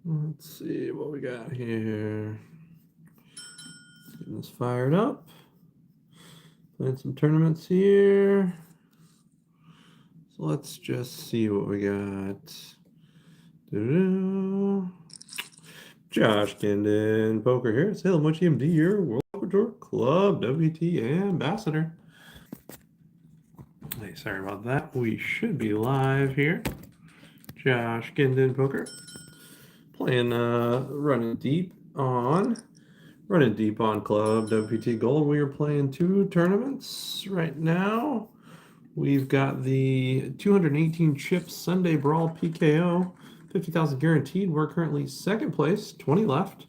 Let's see what we got here. Getting this fired up. Playing some tournaments here. So let's just see what we got. Doo-doo. Josh Kendon, poker here. Salem Much EMD, your World Poker Tour Club WT ambassador. Hey, sorry about that. We should be live here. Josh Kendon, poker. Playing running deep on Club WPT Gold. We are playing two tournaments right now. We've got the 218 chips Sunday Brawl PKO, 50,000 guaranteed. We're currently second place, 20 left.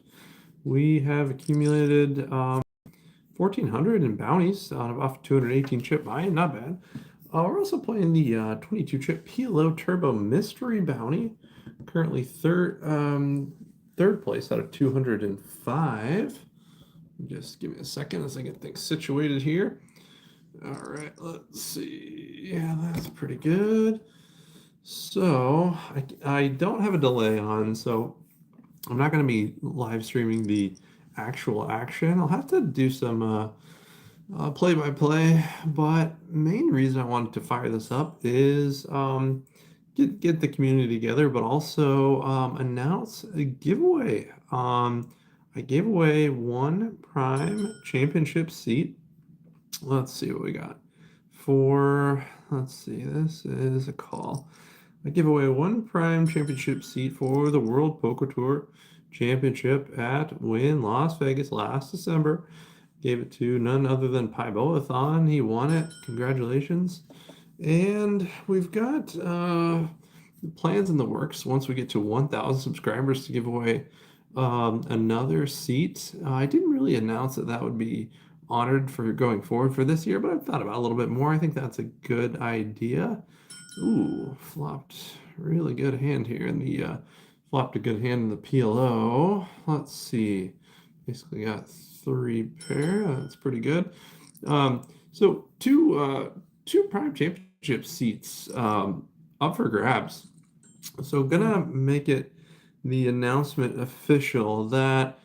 We have accumulated 1,400 in bounties off 218 chip buy, not bad. We're also playing the 22 chip PLO Turbo Mystery Bounty, currently third place out of 205. Just give me a second as I get things situated here. All right, let's see. Yeah, that's pretty good. So I don't have a delay on, so I'm not going to be live streaming the actual action. I'll have to do some play-by-play, but main reason I wanted to fire this up is get the community together, but also announce a giveaway. I gave away one Prime Championship seat. Let's see what we got. Let's see, this is a call. I give away one Prime Championship seat for the World Poker Tour Championship at Wynn Las Vegas last December. Gave it to none other than Pyboathon. He won it. Congratulations. And we've got plans in the works once we get to 1,000 subscribers to give away another seat. I didn't really announce that would be honored for going forward for this year, but I've thought about it a little bit more. I think that's a good idea. Ooh, flopped really good hand here in the flopped a good hand in the PLO. Let's see. Basically got three pair. That's pretty good. So two Prime Championship seats up for grabs. So gonna make it the announcement official that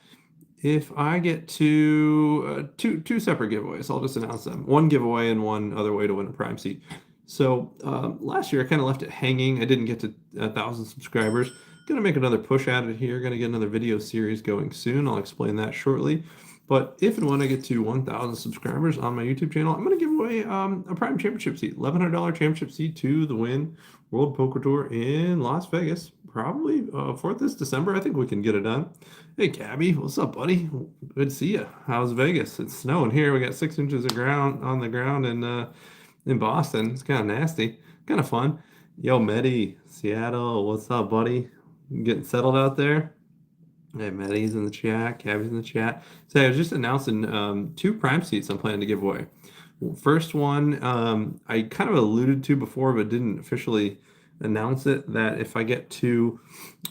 if I get two separate giveaways, I'll just announce them. One giveaway and one other way to win a Prime seat. So last year I kind of left it hanging. I didn't get to 1,000 subscribers. Gonna make another push at it here. Gonna get another video series going soon. I'll explain that shortly. But if and when I get to 1,000 subscribers on my YouTube channel, I'm gonna give away a Prime Championship seat, $1,100 championship seat to the Wynn World Poker Tour in Las Vegas. Probably for this December. I think we can get it done. Hey, Cabby, what's up, buddy? Good to see you. How's Vegas? It's snowing here. We got 6 inches of ground on the ground in Boston. It's kind of nasty, kind of fun. Yo, Medi, Seattle, what's up, buddy? Getting settled out there? Hey, Medi's in the chat. Cabby's in the chat. So I was just announcing two Prime seats I'm planning to give away. First one, I kind of alluded to before, but didn't officially announce it, that if I get to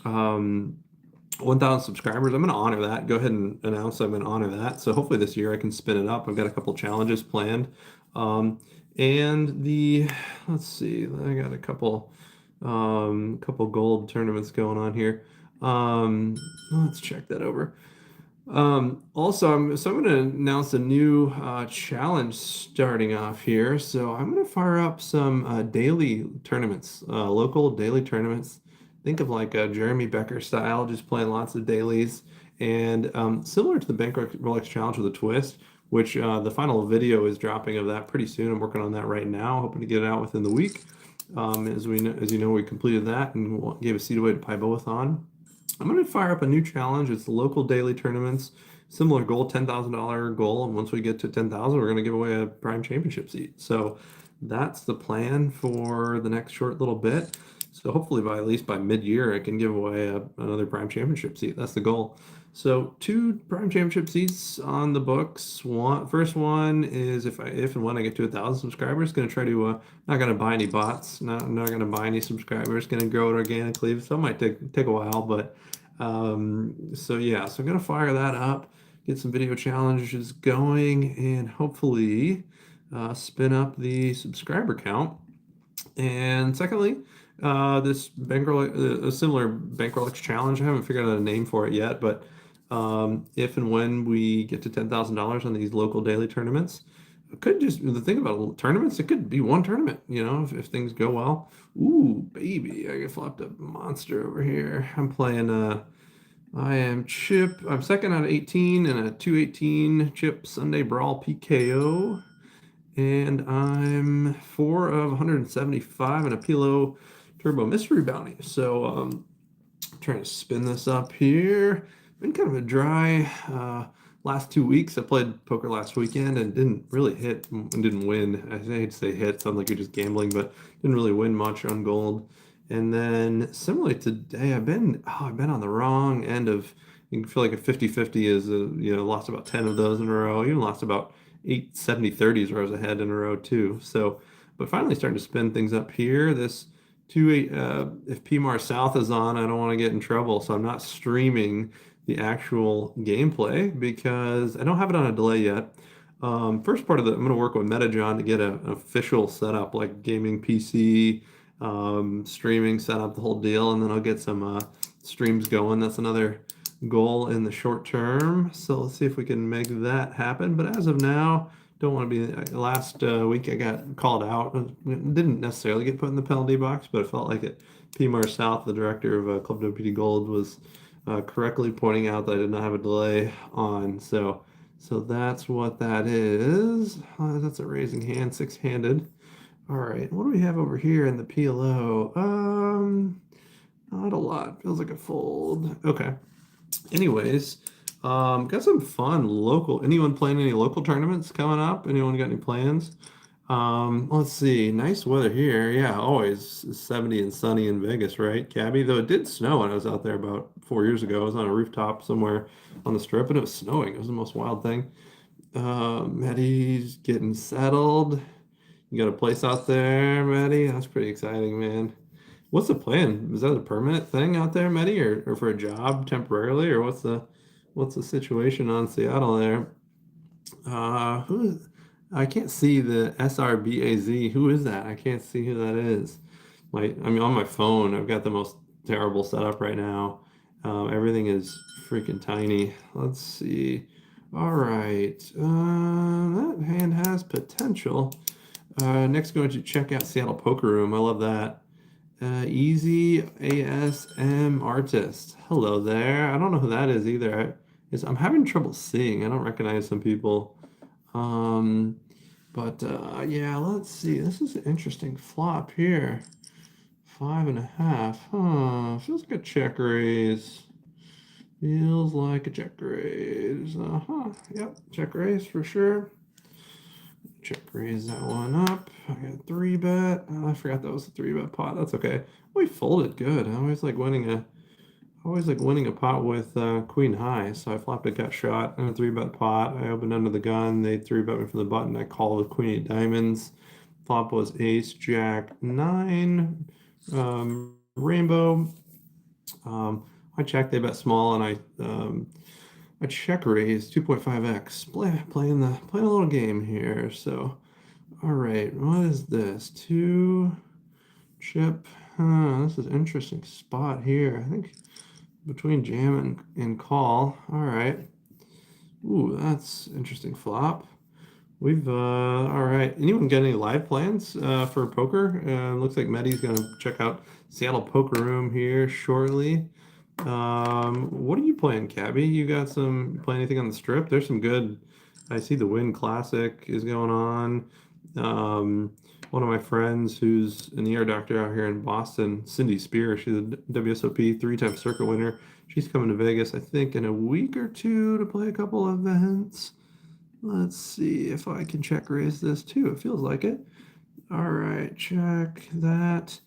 1,000 subscribers, I'm going to honor that. Go ahead and announce I'm going to honor that. So hopefully this year I can spin it up. I've got a couple challenges planned. Let's see, I got a couple gold tournaments going on here. Let's check that over. Also, I'm going to announce a new challenge starting off here. So I'm going to fire up some daily tournaments, local daily tournaments. Think of like a Jeremy Becker style, just playing lots of dailies. And similar to the Bankroll Rolex Challenge with a twist, which the final video is dropping of that pretty soon. I'm working on that right now, hoping to get it out within the week. As you know, we completed that and gave a seat away to Pyboathon. I'm going to fire up a new challenge. It's local daily tournaments, similar goal, $10,000 goal. And once we get to 10,000, we're going to give away a Prime Championship seat. So that's the plan for the next short little bit. So hopefully at least by mid-year, I can give away another Prime Championship seat. That's the goal. So two Prime Championship seats on the books. First one is if and when I get to 1,000 subscribers, going to try to not going to buy any bots, not going to buy any subscribers, going to grow it organically. So it might take a while, but so yeah, so I'm going to fire that up, get some video challenges going, and hopefully spin up the subscriber count. And secondly, This bankroll, a similar Bankroll X challenge. I haven't figured out a name for it yet, but if and when we get to $10,000 on these local daily tournaments, it could just the thing about tournaments, it could be one tournament, if things go well. Ooh, baby, I flopped a monster over here. I am Chip. I'm second out of 18 and a 218 Chip Sunday Brawl PKO. And I'm 4 of 175 and a Pilo Turbo Mystery Bounty. So trying to spin this up here. Been kind of a dry last 2 weeks. I played poker last weekend and didn't really hit and didn't win. I hate to say hit, sounds like you're just gambling, but didn't really win much on gold. And then similarly today, I've been on the wrong end of. You can feel like a 50-50 is lost about 10 of those in a row. Even lost about 8 70-30s where I was ahead in a row too. So, but finally starting to spin things up here. This if PMAR South is on, I don't want to get in trouble, so I'm not streaming the actual gameplay because I don't have it on a delay yet. First part of I'm going to work with MetaJohn to get an official setup, like gaming PC, streaming setup, the whole deal, and then I'll get some streams going. That's another goal in the short term. So let's see if we can make that happen. But as of now, don't want to be. Last week I got called out. Didn't necessarily get put in the penalty box, but it felt like it. PMAR South, the director of Club WPT Gold, was correctly pointing out that I did not have a delay on. So that's what that is. That's a raising hand, six-handed. All right, what do we have over here in the PLO? Not a lot. Feels like a fold. Okay. Anyways, got some fun local. Anyone playing any local tournaments coming up? Anyone got any plans? Let's see. Nice weather here. Yeah, always 70 and sunny in Vegas, right, Cabby? Though it did snow when I was out there about 4 years ago. I was on a rooftop somewhere on the strip, and it was snowing. It was the most wild thing. Maddie's getting settled. You got a place out there, Maddie? That's pretty exciting, man. What's the plan? Is that a permanent thing out there, Maddie, or for a job temporarily, or what's the situation on Seattle there? Who is, I can't see the SRBAZ. Who is that? I can't see who that is. I mean, on my phone, I've got the most terrible setup right now. Everything is freaking tiny. Let's see. All right. That hand has potential. Next, going to check out Seattle Poker Room. I love that. Easy ASM Artist. Hello there. I don't know who that is either. I'm having trouble seeing. I don't recognize some people. Um, but yeah, let's see. This is an interesting flop here. 5.5. Huh. Feels like a check raise. Feels like a check raise. Uh-huh. Yep, check raise for sure. Check raise that one up. I got 3-bet. Oh, I forgot that was a 3-bet pot. That's okay. We folded good. I always like winning a pot with queen high. So I flopped a gut shot and a 3-bet pot. I opened under the gun. They 3-bet me from the button. I called with queen 8 diamonds. Flop was ace jack 9 rainbow. I checked. They bet small, and I check raised 2.5x. Playing a little game here. So, all right, what is this? 2 chip. This is an interesting spot here. I think between jam and call. All right. Ooh, that's interesting flop. All right. Anyone got any live plans for poker? Looks like Medi's gonna check out Seattle Poker Room here shortly. What are you playing, Cabby? You play anything on the strip? There's some good. I see the Win Classic is going on. One of my friends who's an ER doctor out here in Boston, Cindy Spear, she's a WSOP 3-time circuit winner. She's coming to Vegas, I think, in a week or two to play a couple events. Let's see if I can check raise this too. It feels like it. All right, check that.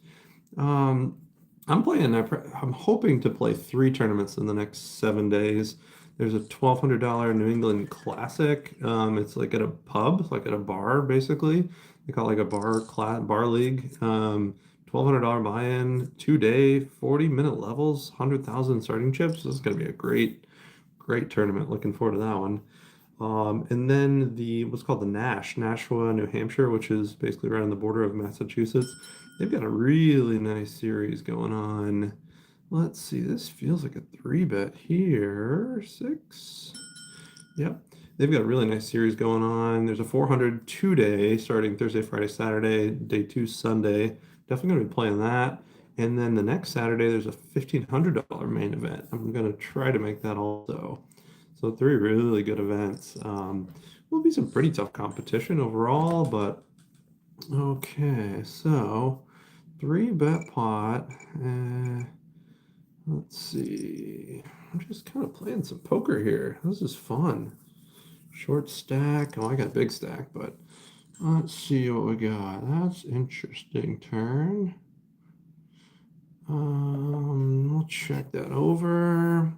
I'm hoping to play 3 tournaments in the next 7 days. There's a $1,200 New England Classic. It's like at a pub, it's like at a bar, basically. They call it like a bar league. $1,200 buy-in, 2-day, 40-minute levels, 100,000 starting chips. This is going to be a great tournament. Looking forward to that one. And then what's called the Nashua, New Hampshire, which is basically right on the border of Massachusetts. They've got a really nice series going on. Let's see, this feels like a 3-bet here. 6. Yep. They've got a really nice series going on. There's a 400 2-day starting Thursday, Friday, Saturday, day 2 Sunday. Definitely going to be playing that. And then the next Saturday, there's a $1,500 main event. I'm going to try to make that also. So 3 really good events. Will be some pretty tough competition overall, but okay. So 3-bet pot. Let's see. I'm just kind of playing some poker here. This is fun. Short stack. Oh, I got a big stack, but let's see what we got. That's interesting turn. We'll check that over. I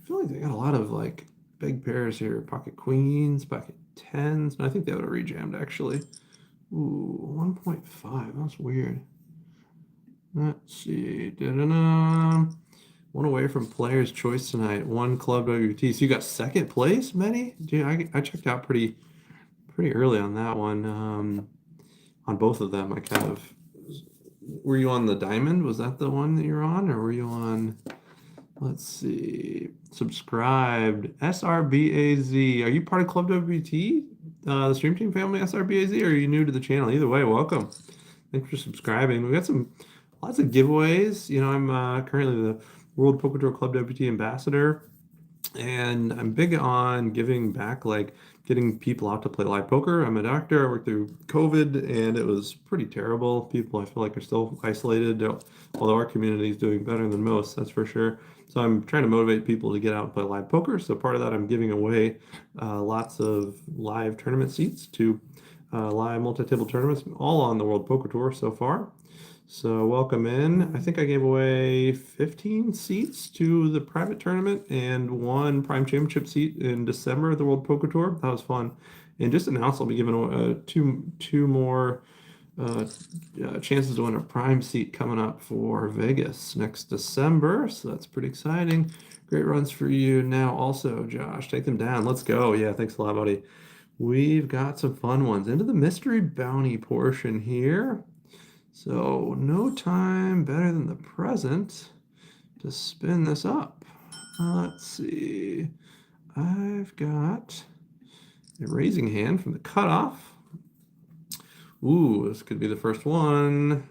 feel like they got a lot of like big pairs here. Pocket queens, pocket tens. I think they would have rejammed actually. Ooh, 1.5. That's weird. Let's see. Da-da-da. One away from player's choice tonight. One club WT. So you got second place, Many? Dude, I checked out pretty early on that one. On both of them, I kind of. Were you on the diamond? Was that the one that you're on, or were you on? Let's see. Subscribed. SRBAZ. Are you part of Club WT? The Stream Team family, SRBAZ, or are you new to the channel? Either way, welcome. Thanks for subscribing. We got lots of giveaways. You know, I'm currently the World Poker Tour Club WT ambassador, and I'm big on giving back, like getting people out to play live poker. I'm a doctor. I worked through COVID, and it was pretty terrible. People, I feel like, are still isolated, although our community is doing better than most, that's for sure. So I'm trying to motivate people to get out and play live poker. So part of that, I'm giving away lots of live tournament seats to live multi-table tournaments, all on the World Poker Tour so far. So welcome in. I think I gave away 15 seats to the private tournament and 1 Prime Championship seat in December of the World Poker Tour. That was fun. And just announced I'll be giving away two more chances to win a Prime seat coming up for Vegas next December. So that's pretty exciting. Great runs for you now also, Josh. Take them down. Let's go. Yeah, thanks a lot, buddy. We've got some fun ones. Into the mystery bounty portion here. So no time better than the present to spin this up. Let's see. I've got a raising hand from the cutoff. Ooh, this could be the first one.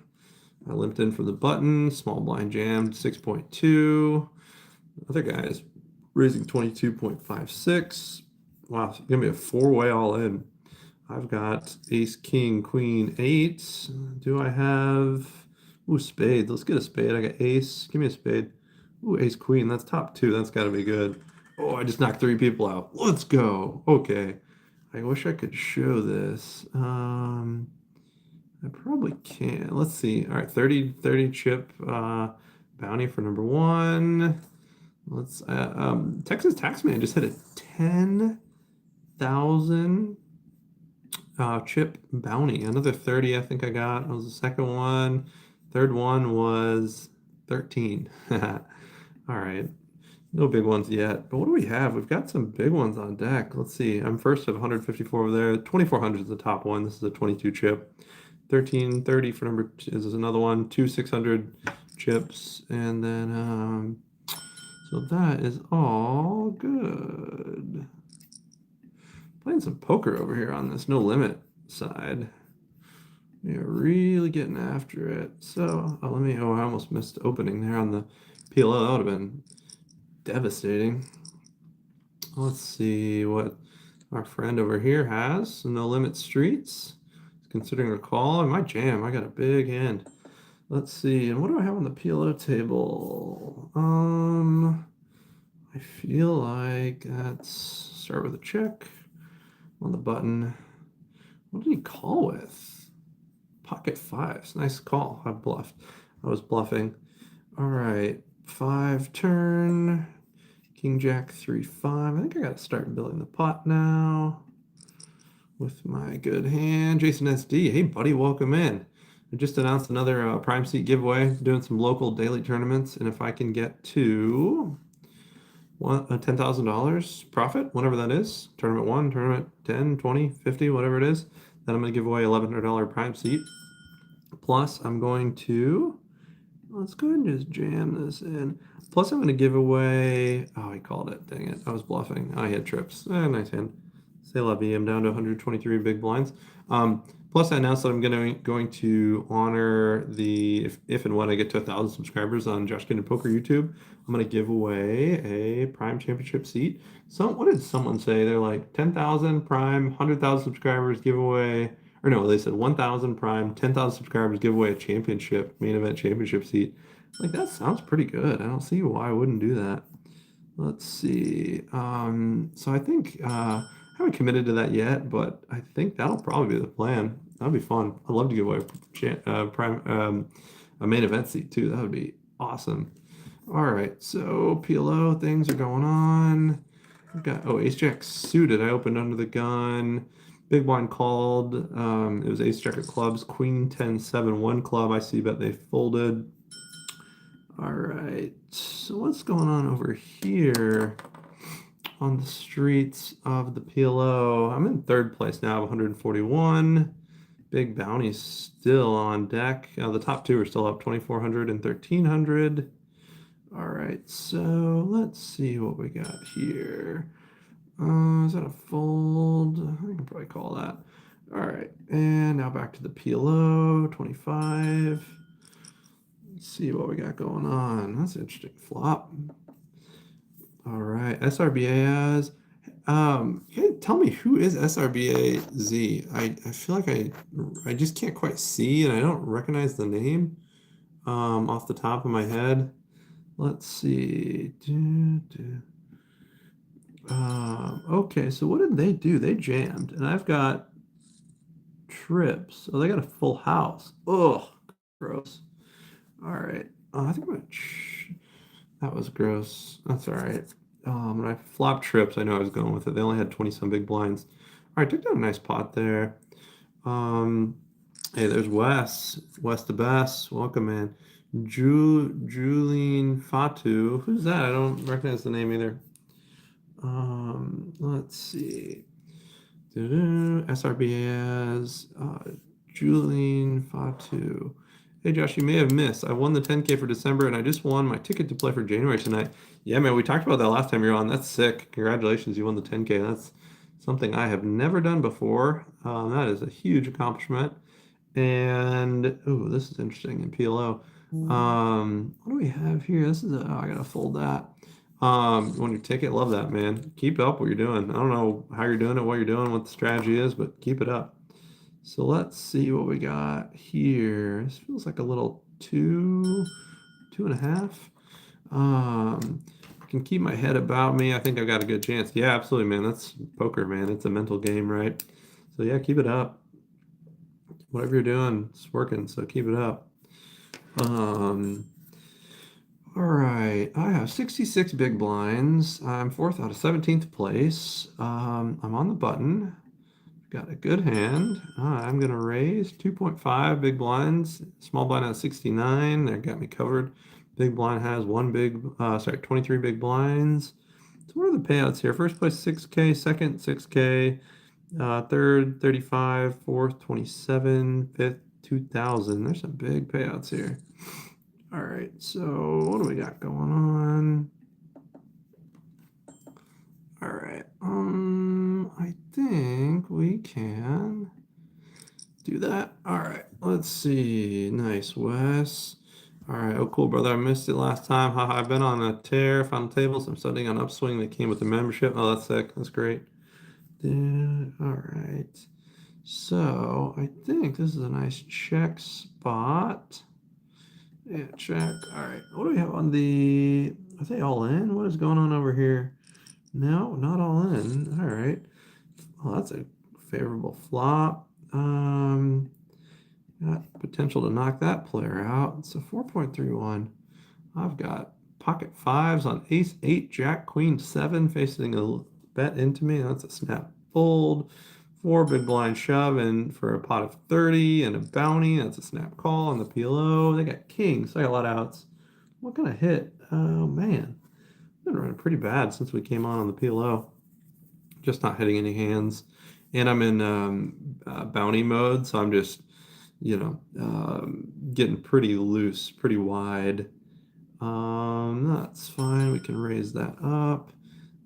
I limped in from the button. Small blind jammed 6.2. Other guy is raising 22.56. Wow, it's gonna be a 4-way all in. I've got ace, king, queen, 8. Do I have... Ooh, spade. Let's get a spade. I got ace. Give me a spade. Ooh, ace, queen. That's top 2. That's got to be good. Oh, I just knocked 3 people out. Let's go. Okay. I wish I could show this. I probably can. Let's see. All right, 30 chip bounty for number 1. Let's... Texas Taxman just hit a 10,000... chip bounty. Another 30 I think I got. That was the second one. Third one was 13. All right. No big ones yet. But what do we have? We've got some big ones on deck. Let's see. I'm first at 154 over there. 2400 is the top one. This is a 22 chip. 1330 for number 2 is another one. 600 chips. And then so that is all good. Playing some poker over here on this no limit side. We are really getting after it. So I almost missed opening there on the PLO. That would have been devastating. Let's see what our friend over here has. No limit streets. He's considering a call. I might jam. I got a big hand. Let's see. And what do I have on the PLO table? I feel like let's start with a check. On the button. What did he call with? Pocket 5s. Nice call. I bluffed. I was bluffing. All right. 5 turn. King Jack 3-5. I think I got to start building the pot now with my good hand. Jason SD. Hey, buddy. Welcome in. I just announced another Prime Seat giveaway. Doing some local daily tournaments. And if I can get to... $10,000 profit, whatever that is, tournament 1, tournament 10, 20, 50, whatever it is, then I'm going to give away $1,100 Prime seat. Plus, I'm going to, let's go ahead and just jam this in. Plus, I'm going to give away, oh, he called it. Dang it. I was bluffing. I had trips. Nice hand. Say la vie. I'm down to 123 big blinds. Plus, I announced that I'm going to honor the, if and when I get to 1,000 subscribers on Josh Ginden Poker YouTube, I'm going to give away a Prime Championship seat. So, what did someone say? They're like 10,000 Prime, 100,000 subscribers giveaway. Or no, they said 1,000 Prime, 10,000 subscribers give away a championship, main event championship seat. Like, that sounds pretty good. I don't see why I wouldn't do that. Let's see. So I think I haven't committed to that yet, but I think that'll probably be the plan. That'd be fun. I'd love to give away a main event seat too. That would be awesome. All right, so PLO things are going on. We've got ace jack suited. I opened under the gun. Big blind called. It was ace jack of clubs. Queen 10 7 1 club. I see, but they folded. All right, so what's going on over here on the streets of the PLO? I'm in third place now, 141. Big bounties still on deck. The top two are still up, 2,400 and 1,300. All right, so let's see what we got here. Is that a fold? I can probably call that. All right, and now back to the PLO, 25. Let's see what we got going on. That's an interesting flop. All right, SRBA tell me, who is SRBAZ? I feel like I just can't quite see, and I don't recognize the name off the top of my head. Let's see. Okay, so what did they do? They jammed, and I've got trips. Oh, they got a full house. Ugh, gross. All right. I think that was gross. That's all right. When I flopped trips, I know I was going with it. They only had 20 some big blinds. All right, took down a nice pot there. Hey, there's Wes. Wes the best. Welcome, man. Julian Fatu. Who's that? I don't recognize the name either. Let's see. SRBAS. Julian Fatu. Hey Josh, you may have missed. I won the 10K for December and I just won my ticket to play for January tonight. Yeah, man, we talked about that last time you were on. That's sick. Congratulations, you won the 10K. That's something I have never done before. That is a huge accomplishment. And oh, this is interesting in PLO. What do we have here? This is I gotta fold that. Won your ticket. Love that, man. Keep up what you're doing. I don't know how you're doing it, what you're doing, what the strategy is, but keep it up. So let's see what we got here. This feels like a little 2.5. I can keep my head about me. I think I've got a good chance. Yeah, absolutely, man. That's poker, man. It's a mental game, right? So yeah, keep it up. Whatever you're doing, it's working. So keep it up. All right, I have 66 big blinds. I'm fourth out of 17th place. I'm on the button. Got a good hand. I'm going to raise 2.5 big blinds. Small blind has 69. That got me covered. Big blind has 23 big blinds. So what are the payouts here? First place 6K, second 6K, third 35, fourth 27, fifth 2,000. There's some big payouts here. All right, so what do we got going on? All right, I think we can do that. All right, let's see. Nice, Wes. All right, oh cool, brother. I missed it last time. Haha, I've been on a tear, final tables. I'm studying on Upswing that came with the membership. Oh, that's sick. That's great. All right. So I think this is a nice check spot. Yeah, check. All right. What do we have on the, are they all in? What is going on over here? No, not all in. All right. Well, that's a favorable flop. Got potential to knock that player out. It's a 4.31. I've got pocket fives on ace 8, jack, queen 7 facing a bet into me. That's a snap fold. 4 big blind shove and for a pot of 30 and a bounty. That's a snap call on the PLO. They got kings. So I got a lot of outs. What can I hit? Oh, man. Been running pretty bad since we came on the PLO. Just not hitting any hands. And I'm in bounty mode, so I'm just getting pretty loose, pretty wide. That's fine. We can raise that up.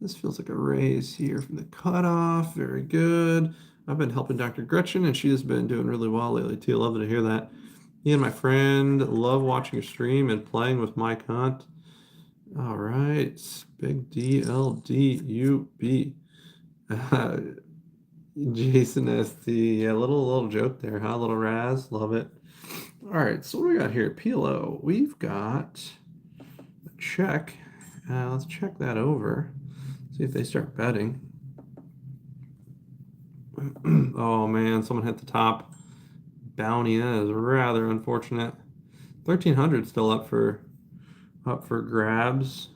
This feels like a raise here from the cutoff. Very good. I've been helping Dr. Gretchen, and she has been doing really well lately too. Love to hear that. Me and my friend love watching your stream and playing with Mike Hunt. All right, big DLDUB. Jason ST, yeah, little joke there, huh? Little Raz, love it. All right, so what do we got here? PLO, we've got a check. Let's check that over. See if they start betting. Oh man, someone hit the top bounty. That is rather unfortunate. 1,300 still up for grabs.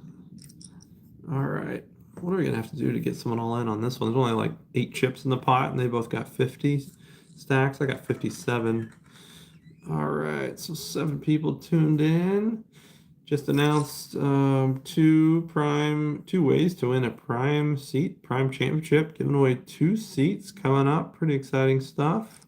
All right, what are we gonna have to do to get someone all in on this one? There's only like 8 chips in the pot, and they both got 50 stacks. I got 57. All right, so 7 people tuned in. Just announced two ways to win a prime championship. Giving away 2 seats coming up. Pretty exciting stuff.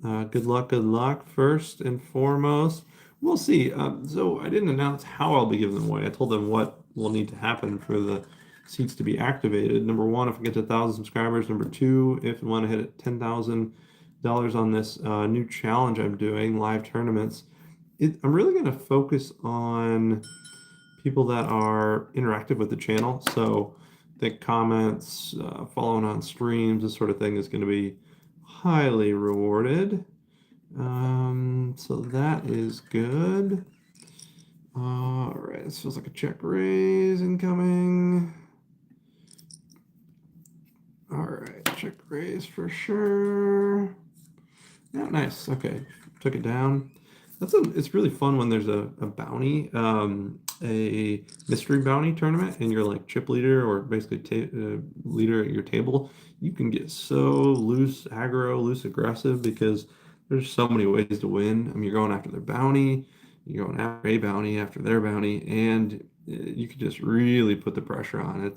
Good luck. First and foremost, we'll see. So I didn't announce how I'll be giving them away. I told them what will need to happen for the seats to be activated. Number 1, if I get to 1,000 subscribers. Number 2, if and when I hit $10,000 on this new challenge I'm doing, live tournaments. I'm really going to focus on people that are interactive with the channel. So I think comments, following on streams, this sort of thing is going to be highly rewarded. So that is good. All right, this feels like a check raise incoming. All right, check raise for sure. Yeah, nice. Okay, took it down. It's really fun when there's a bounty, a mystery bounty tournament, and you're like chip leader or basically leader at your table. You can get so loose aggro, loose aggressive because there's so many ways to win. I mean, you're going after their bounty, you're going after a bounty after their bounty, and you can just really put the pressure on.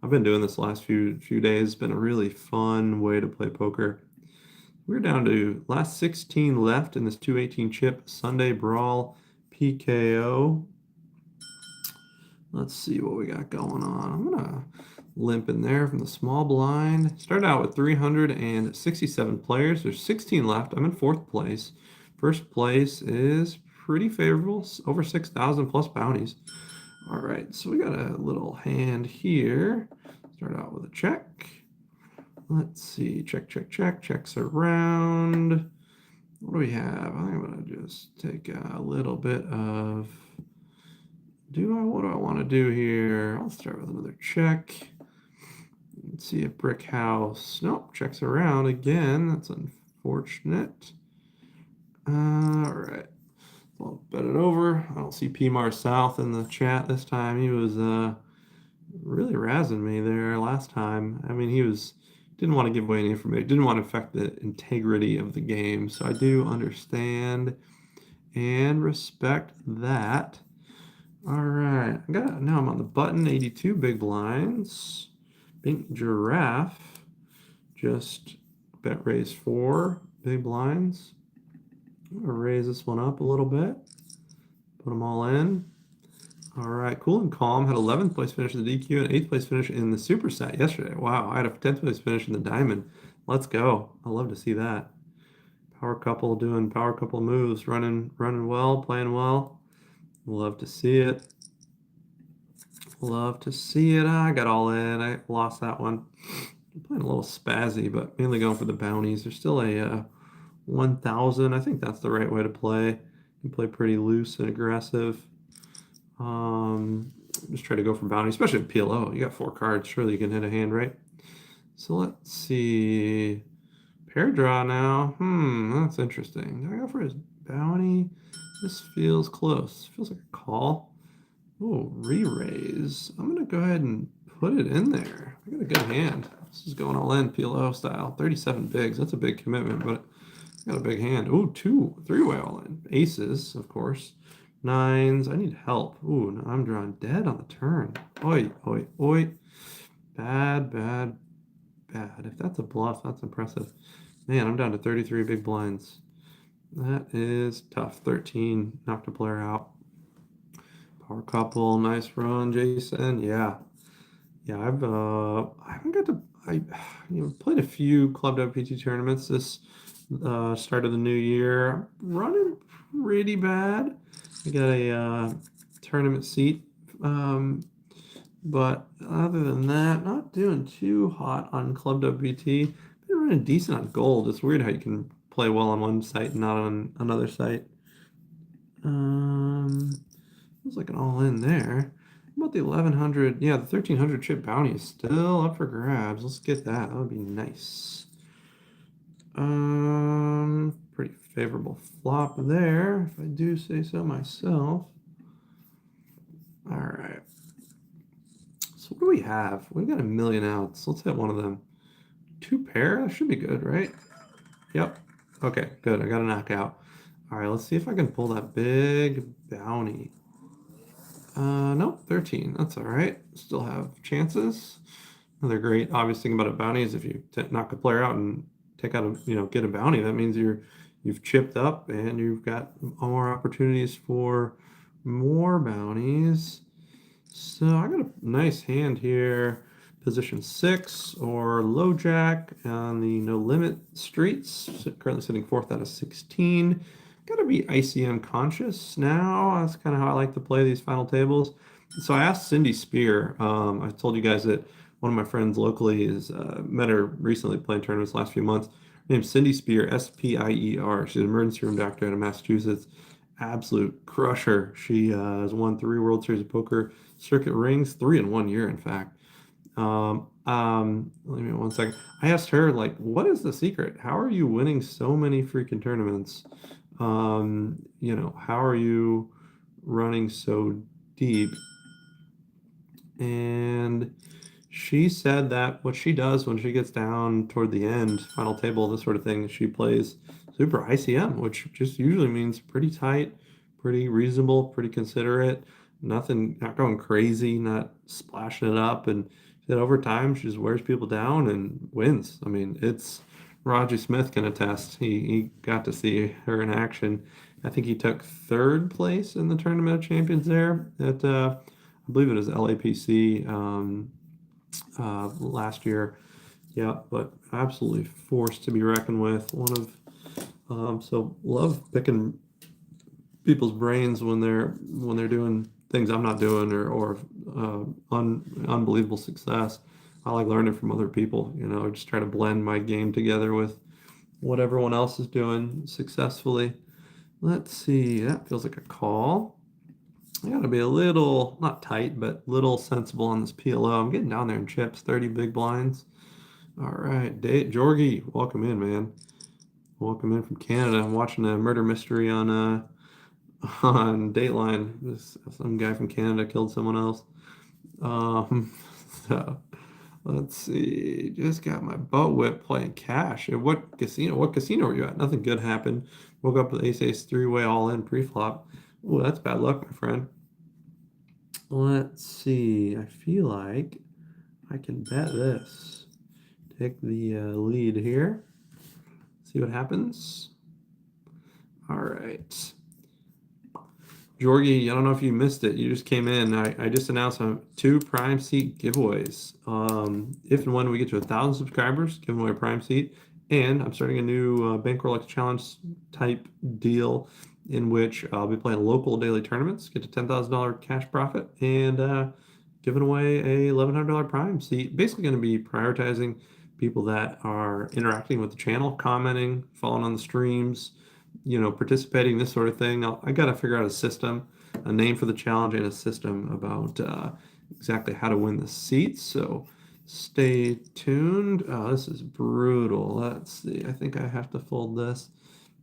I've been doing this the last few days. It's been a really fun way to play poker. We're down to last 16 left in this 218 chip Sunday Brawl PKO. Let's see what we got going on. I'm going to limp in there from the small blind. Started out with 367 players. There's 16 left. I'm in 4th place. First place is pretty favorable, over 6,000 plus bounties. All right, so we got a little hand here. Start out with a check. Let's see, checks around. What do we have? I think I'm gonna just take a little bit of, what do I want to do here? I'll start with another check. Let's see, a brick house. Nope, checks around again. That's unfortunate. All right, I'll bet it over. I don't see PMAR South in the chat this time. He was really razzing me there last time. I mean, didn't want to give away any information, didn't want to affect the integrity of the game. So I do understand and respect that. All right, now I'm on the button, 82 big blinds. Pink Giraffe just bet raise 4 big blinds. I'm gonna raise this one up a little bit, put them all in. All right, Cool and Calm had 11th place finish in the DQ and 8th place finish in the Superset yesterday. Wow, I had a 10th place finish in the Diamond. Let's go. I love to see that. Power couple doing power couple moves, running well, playing well. Love to see it. Love to see it. I got all in. I lost that one. I'm playing a little spazzy, but mainly going for the bounties. There's still a 1,000. I think that's the right way to play. You can play pretty loose and aggressive. Just try to go for bounty, especially at PLO. You got 4 cards. Surely you can hit a hand, right? So let's see. Pair draw now. That's interesting. Do I go for his bounty? This feels close. Feels like a call. Oh, re-raise. I'm going to go ahead and put it in there. I got a good hand. This is going all in PLO style. 37 bigs. That's a big commitment, but I got a big hand. Ooh, 3-way all in. Aces, of course. 9s. I need help. Ooh, no, I'm drawing dead on the turn. Oi. Bad. If that's a bluff, that's impressive. Man, I'm down to 33 big blinds. That is tough. 13 knocked a player out. Power couple, nice run, Jason. Yeah. Yeah, I haven't got to I played a few Club WPT tournaments this start of the new year. Running pretty bad. I got a tournament seat. But other than that, not doing too hot on Club WPT. Been running decent on gold. It's weird how you can play well on one site and not on another site. Looks like an all in there. How about the 1100? Yeah, the 1300 chip bounty is still up for grabs. Let's get that. That would be nice. Pretty favorable flop there, if I do say so myself. All right. So what do we have? We've got a million outs. Let's hit one of them. 2 pair? That should be good, right? Yep. Okay, good. I got a knockout. All right, let's see if I can pull that big bounty. Nope, 13. That's all right. Still have chances. Another great obvious thing about a bounty is if you knock a player out and take out get a bounty, that means you've chipped up and you've got more opportunities for more bounties. So I got a nice hand here. Position 6 or low jack on the no limit streets. Currently sitting 4th out of 16. Got to be ICM conscious now. That's kind of how I like to play these final tables. So I asked Cindy Spear. I told you guys that one of my friends locally is met her recently playing tournaments last few months. Her name's Cindy Spear, Spier. She's an emergency room doctor out of Massachusetts. Absolute crusher. She has won 3 World Series of Poker circuit rings, 3 in 1 year, in fact. Let me 1 second. I asked her, like, what is the secret? How are you winning so many freaking tournaments? How are you running so deep? And she said that what she does when she gets down toward the end, final table, this sort of thing, she plays super ICM, which just usually means pretty tight, pretty reasonable, pretty considerate, nothing, not going crazy, not splashing it up. And then over time, she just wears people down and wins. I mean, it's Roger Smith can attest. He got to see her in action. I think he took 3rd place in the Tournament of Champions there at, I believe it was LAPC last year. Yeah, but absolutely forced to be reckoned with. So love picking people's brains when they're doing things I'm not doing or unbelievable success. I like learning from other people. Just try to blend my game together with what everyone else is doing successfully. Let's see. That feels like a call. I got to be a little, not tight, but little sensible on this PLO. I'm getting down there in chips, 30 big blinds. All right, Jorgie, welcome in, man. Welcome in from Canada. I'm watching a murder mystery on Dateline. Some guy from Canada killed someone else. So let's see. Just got my butt whipped playing cash. At what casino? What casino were you at? Nothing good happened. Woke up with ace 3-way all in pre-flop. Oh, that's bad luck, my friend. Let's see. I feel like I can bet this. Take the lead here. See what happens. All right. Jorgie, I don't know if you missed it. You just came in. I just announced 2 prime seat giveaways. If and when we get to 1,000 subscribers, giving away a prime seat. And I'm starting a new Bankroll X Challenge type deal in which I'll be playing local daily tournaments, get to $10,000 cash profit, and giving away a $1,100 prime seat. Basically going to be prioritizing people that are interacting with the channel, commenting, following on the streams, participating, this sort of thing. I got to figure out a system, a name for the challenge, and a system about exactly how to win the seats. So stay tuned. Oh, this is brutal. Let's see. I think I have to fold this.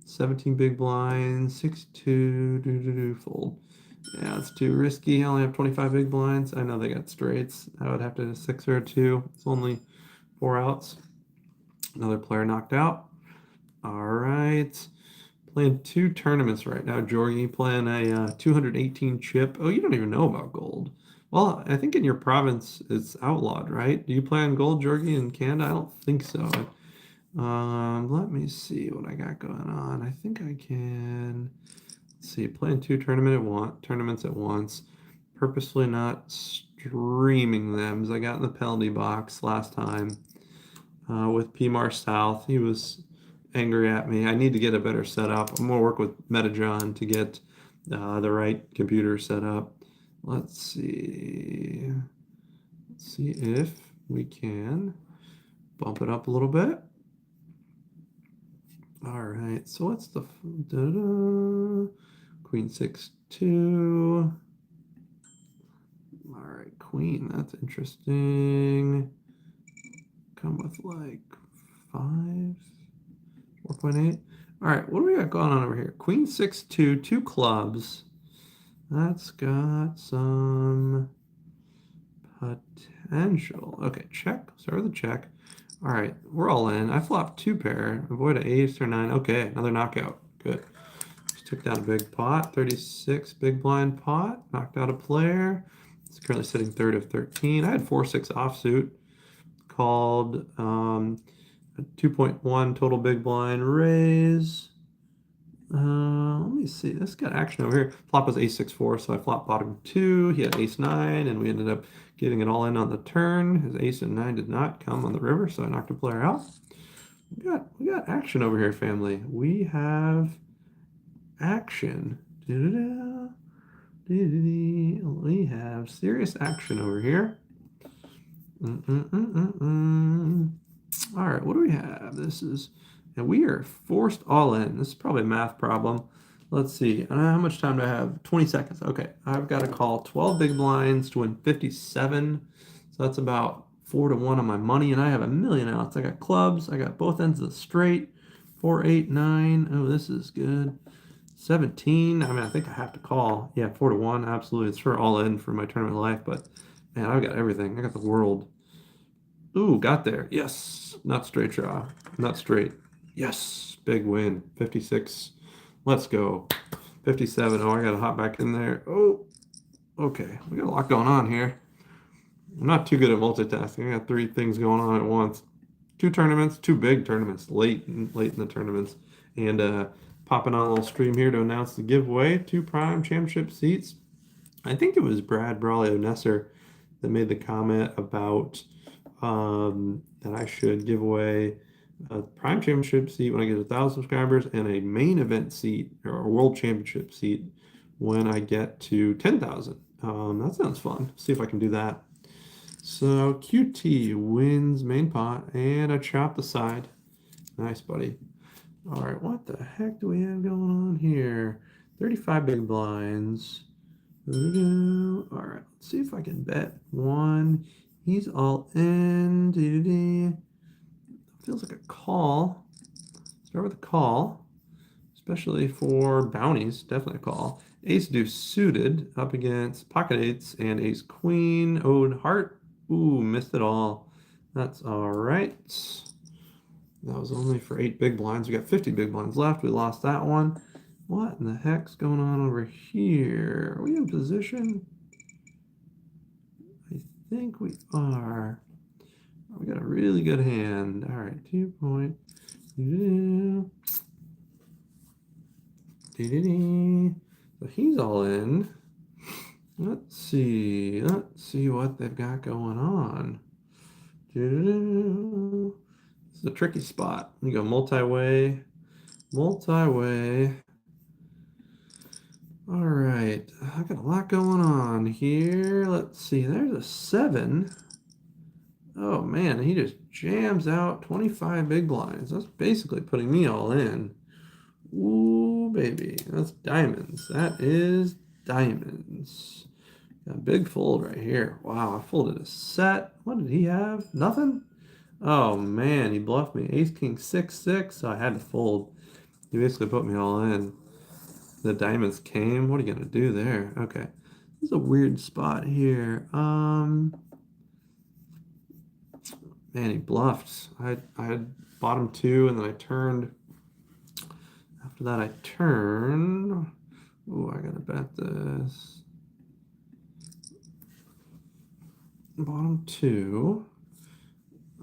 17 big blinds, 6-2, fold. Yeah, it's too risky. I only have 25 big blinds. I know they got straights. I would have to 6 or 2. It's only 4 outs. Another player knocked out. All right. Playing 2 tournaments right now, Jorgie. Playing a 218 chip. Oh, you don't even know about gold. Well, I think in your province it's outlawed, right? Do you play on gold, Jorgie, in Canada? I don't think so. Let me see what I got going on. I think I can, let's see, playing two tournaments at once. Purposefully not streaming them as I got in the penalty box last time with PMAR South. He was angry at me. I need to get a better setup. I'm gonna work with Metajohn to get the right computer set up. Let's see. Let's see if we can bump it up a little bit. All right, so what's the Queen 6-2. All right, Queen, that's interesting. Come with like 5, 4.8. All right, what do we got going on over here? Queen 6-2, 2 clubs. That's got some potential. Okay, check. Start with a check. All right, we're all in. I flopped 2 pair. Avoid an ace or 9. Okay, another knockout. Good. Just took down a big pot. 36 big blind pot. Knocked out a player. It's currently sitting third of 13. I had 4-6 offsuit. Called a 2.1 total big blind raise. Let me see. This got action over here. Flop was ace 6-4, so I flopped bottom 2. He had ace 9, and we ended up getting it all in on the turn. His ace and 9 did not come on the river, so I knocked a player out. We got action over here, family. We have action. We have serious action over here. All right, what do we have? This is, and we are forced all in. This is probably a math problem. Let's see. How much time do I have? 20 seconds. Okay, I've got to call 12 big blinds to win 57. So that's about 4-1 on my money, and I have a million outs. I got clubs. I got both ends of the straight. 4, 8, 9. Oh, this is good. 17. I mean, I think I have to call. Yeah, 4-1. Absolutely. It's for all in for my tournament life, but man, I've got everything. I got the world. Ooh, got there. Yes. Not straight draw. Not straight. Yes. Big win. 56. Let's go. 57. Oh, I got to hop back in there. Oh, okay. We got a lot going on here. I'm not too good at multitasking. I got 3 things going on at once. 2 tournaments, 2 big tournaments late in the tournaments. And popping on a little stream here to announce the giveaway. 2 Prime Championship seats. I think it was Brad Brawley Nesser that made the comment about that I should give away a Prime Championship seat when I get 1,000 subscribers and a main event seat or a World Championship seat when I get to 10,000. That sounds fun. See if I can do that. So QT wins main pot, and I chop the side. Nice, buddy. All right, what the heck do we have going on here? 35 big blinds. All right, let's see if I can bet 1. He's all in. Feels like a call. Start with a call, especially for bounties. Definitely a call. Ace deuce suited up against pocket eights and ace queen. Ode heart. Ooh, missed it all. That's all right. That was only for 8 big blinds. We got 50 big blinds left. We lost that one. What in the heck's going on over here? Are we in position? I think we are. We got a really good hand. All right, 2 point. So he's all in. Let's see what they've got going on. This is a tricky spot. You go multi-way. All right, I got a lot going on here. Let's see, there's a 7. Oh man, he just jams out 25 big blinds. That's basically putting me all in. Ooh, baby, that's diamonds. That is diamonds. Got a big fold right here. Wow, I folded a set. What did he have? Nothing? Oh man, he bluffed me. Ace, king, 6-6, so I had to fold. He basically put me all in. The diamonds came. What are you gonna do there? Okay. This is a weird spot here. Man, he bluffed. I had bottom 2 and then I turned. After that I turned. Ooh, I gotta bet this. Bottom 2.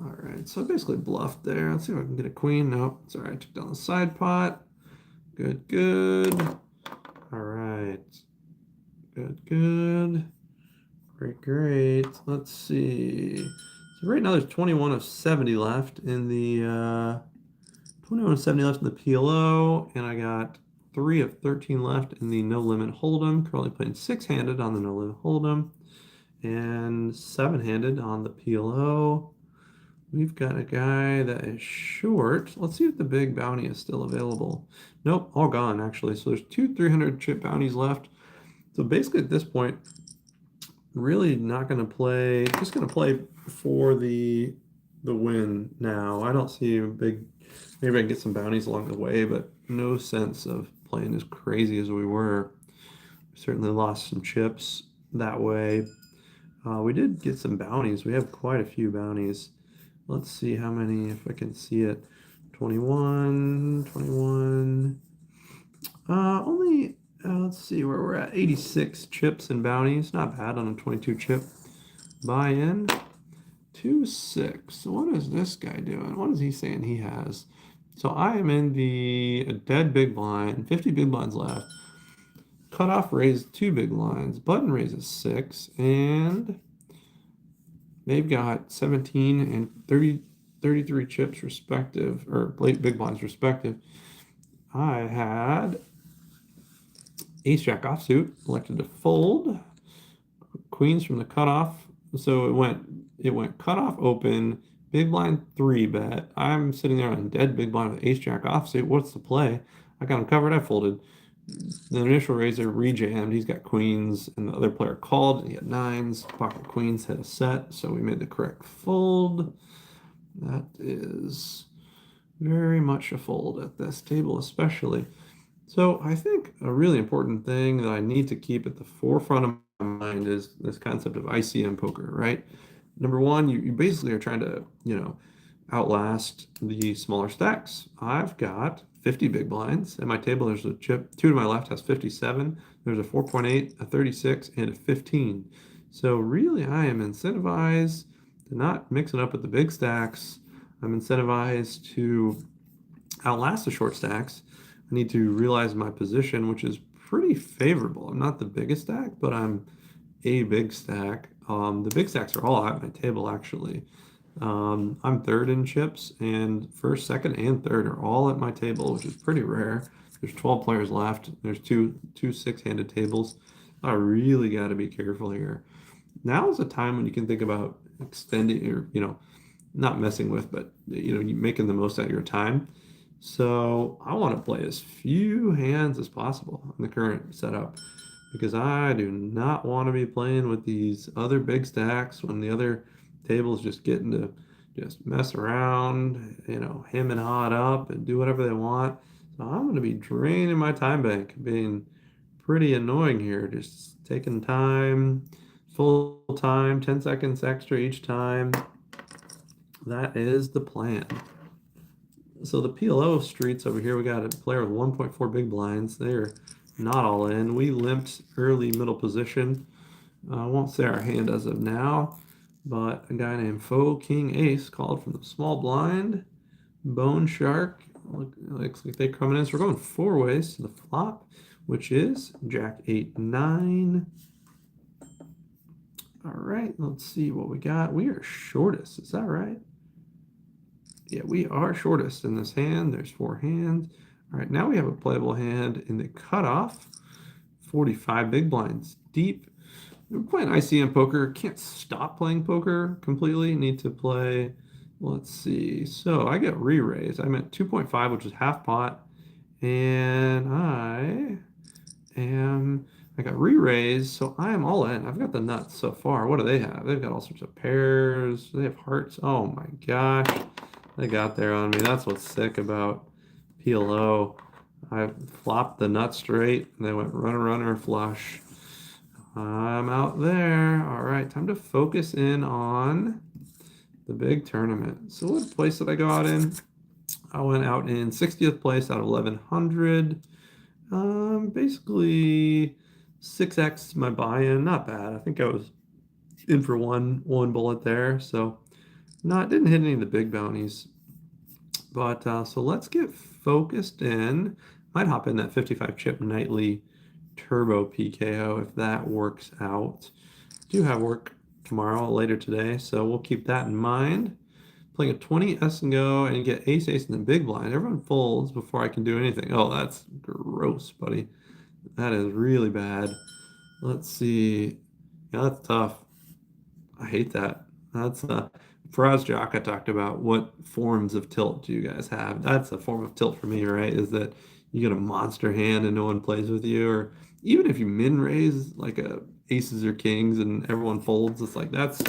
All right, so I basically bluffed there. Let's see if I can get a queen. Nope, sorry, I took down the side pot. Good, good. All right. Good, good. Great, great. Let's see. So right now there's 21 of 70 left in the 21 of 70 left in the PLO, and I got 3 of 13 left in the No Limit Hold'em. Currently playing 6-handed on the No Limit Hold'em and 7-handed on the PLO. We've got a guy that is short. Let's see if the big bounty is still available. Nope, all gone actually. So there's 2 300 chip bounties left. So basically at this point, really not going to play, just going to play for the win now. I don't see a big, maybe I can get some bounties along the way, but no sense of playing as crazy as we were. We certainly lost some chips that way. We did get some bounties. We have quite a few bounties. Let's see how many, if I can see it. 21, 21. Only, let's see where we're at. 86 chips and bounties. Not bad on a 22 chip buy-in. 2-6. So what is this guy doing? What is he saying he has? So I am in the dead big blind. 50 big blinds left. Cutoff raised 2 big blinds. Button raises 6. And they've got 17 and 33 chips respective, or big blinds respective. I had ace jack offsuit, elected to fold. Queens from the cutoff. So it went cutoff open, big blind 3-bet. I'm sitting there on dead big blind with ace jack offsuit. What's the play? I got him covered. I folded. The initial raiser rejammed. He's got queens, and the other player called, and he had 9s. Pocket queens had a set, so we made the correct fold. That is very much a fold at this table, especially. So I think a really important thing that I need to keep at the forefront of my mind is this concept of ICM poker, right? Number one, you basically are trying to, outlast the smaller stacks. I've got 50 big blinds. At my table, there's a chip. 2 to my left has 57. There's a 4.8, a 36, and a 15. So really, I am incentivized to not mix it up with the big stacks. I'm incentivized to outlast the short stacks. I need to realize my position, which is pretty favorable. I'm not the biggest stack, but I'm a big stack. The big stacks are all at my table, actually. I'm third in chips, and first, second, and third are all at my table, which is pretty rare. There's 12 players left. There's two 6-handed tables. I really got to be careful here. Now is a time when you can think about extending or, not messing with, but, making the most out of your time. So I want to play as few hands as possible in the current setup because I do not want to be playing with these other big stacks when the other tables just getting to just mess around, hem and haw it up and do whatever they want. So I'm going to be draining my time bank, being pretty annoying here, just taking time, full time, 10 seconds extra each time. That is the plan. So the PLO streets over here, we got a player with 1.4 big blinds. They're not all in. We limped early middle position. I won't say our hand as of now, but a guy named Foe King Ace called from the small blind. Bone Shark looks like they're coming in. So we're going 4 ways to the flop, which is Jack 8 9. All right, let's see what we got. We are shortest. Is that right? Yeah, we are shortest in this hand. There's 4 hands. All right, now we have a playable hand in the cutoff. 45 big blinds deep. We're playing ICM poker. Can't stop playing poker completely. Need to play, let's see. So I get re-raised. I'm at 2.5, which is half pot. And I got re-raised, so I am all in. I've got the nuts so far. What do they have? They've got all sorts of pairs. They have hearts. Oh my gosh. They got there on me. That's what's sick about PLO. I flopped the nut straight, and they went runner, runner, flush. I'm out there. All right, time to focus in on the big tournament. So what place did I go out in? I went out in 60th place out of 1,100. Basically 6x my buy-in. Not bad. I think I was in for one bullet there. So didn't hit any of the big bounties. But so let's get focused in. Might hop in that 55 chip nightly turbo PKO if that works out. Do have work tomorrow, later today, so we'll keep that in mind. Playing a 20 S and go and get ace in the big blind. Everyone folds before I can do anything. Oh, that's gross, buddy. That is really bad. Let's see. Yeah, that's tough. I hate that. That's Faraz Jaka talked about what forms of tilt do you guys have. That's a form of tilt for me, right? Is that you get a monster hand and no one plays with you, or even if you min raise like a aces or kings and everyone folds, it's like that's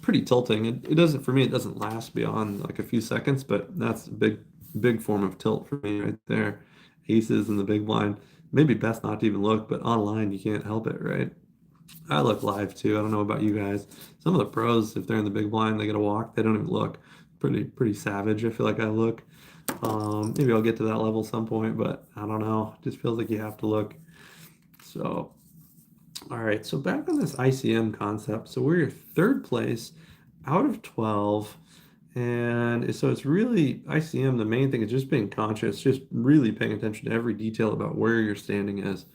pretty tilting. It doesn't, for me, it doesn't last beyond like a few seconds, but that's a big form of tilt for me right there. Aces in the big blind. Maybe best not to even look, but online you can't help it, right? I look live too. I don't know about you guys. Some of the pros, if they're in the big blind, they get a walk. They don't even look. Pretty savage. I feel like I look. Maybe I'll get to that level some point, but I don't know. It just feels like you have to look. So, all right. So back on this ICM concept. So we're third place out of 12. And so it's really ICM. The main thing is just being conscious, just really paying attention to every detail about where your standing is.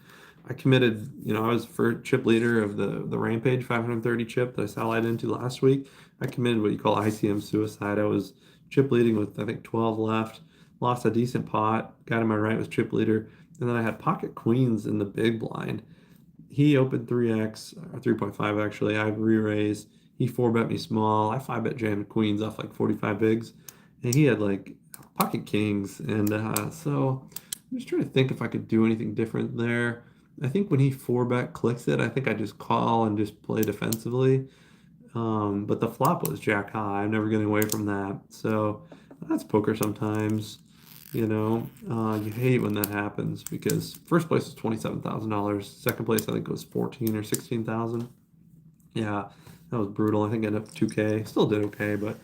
I committed, I was for chip leader of the Rampage 530 chip that I satellite into last week. I committed what you call ICM suicide. I was chip leading with, I think, 12 left, lost a decent pot, guy to my right was chip leader, and then I had pocket queens in the big blind. He opened 3x, or 3.5 actually. I re-raised. He 4-bet me small. I 5-bet jammed queens off like 45 bigs, and he had like pocket kings. And so I'm just trying to think if I could do anything different there. I think when he 4-bet clicks it, I think I just call and just play defensively. But the flop was jack high. I'm never getting away from that. So that's poker sometimes. You hate when that happens because first place was $27,000. Second place, I think it was 14 or 16,000. Yeah, that was brutal. I think I ended up 2K. Still did okay, but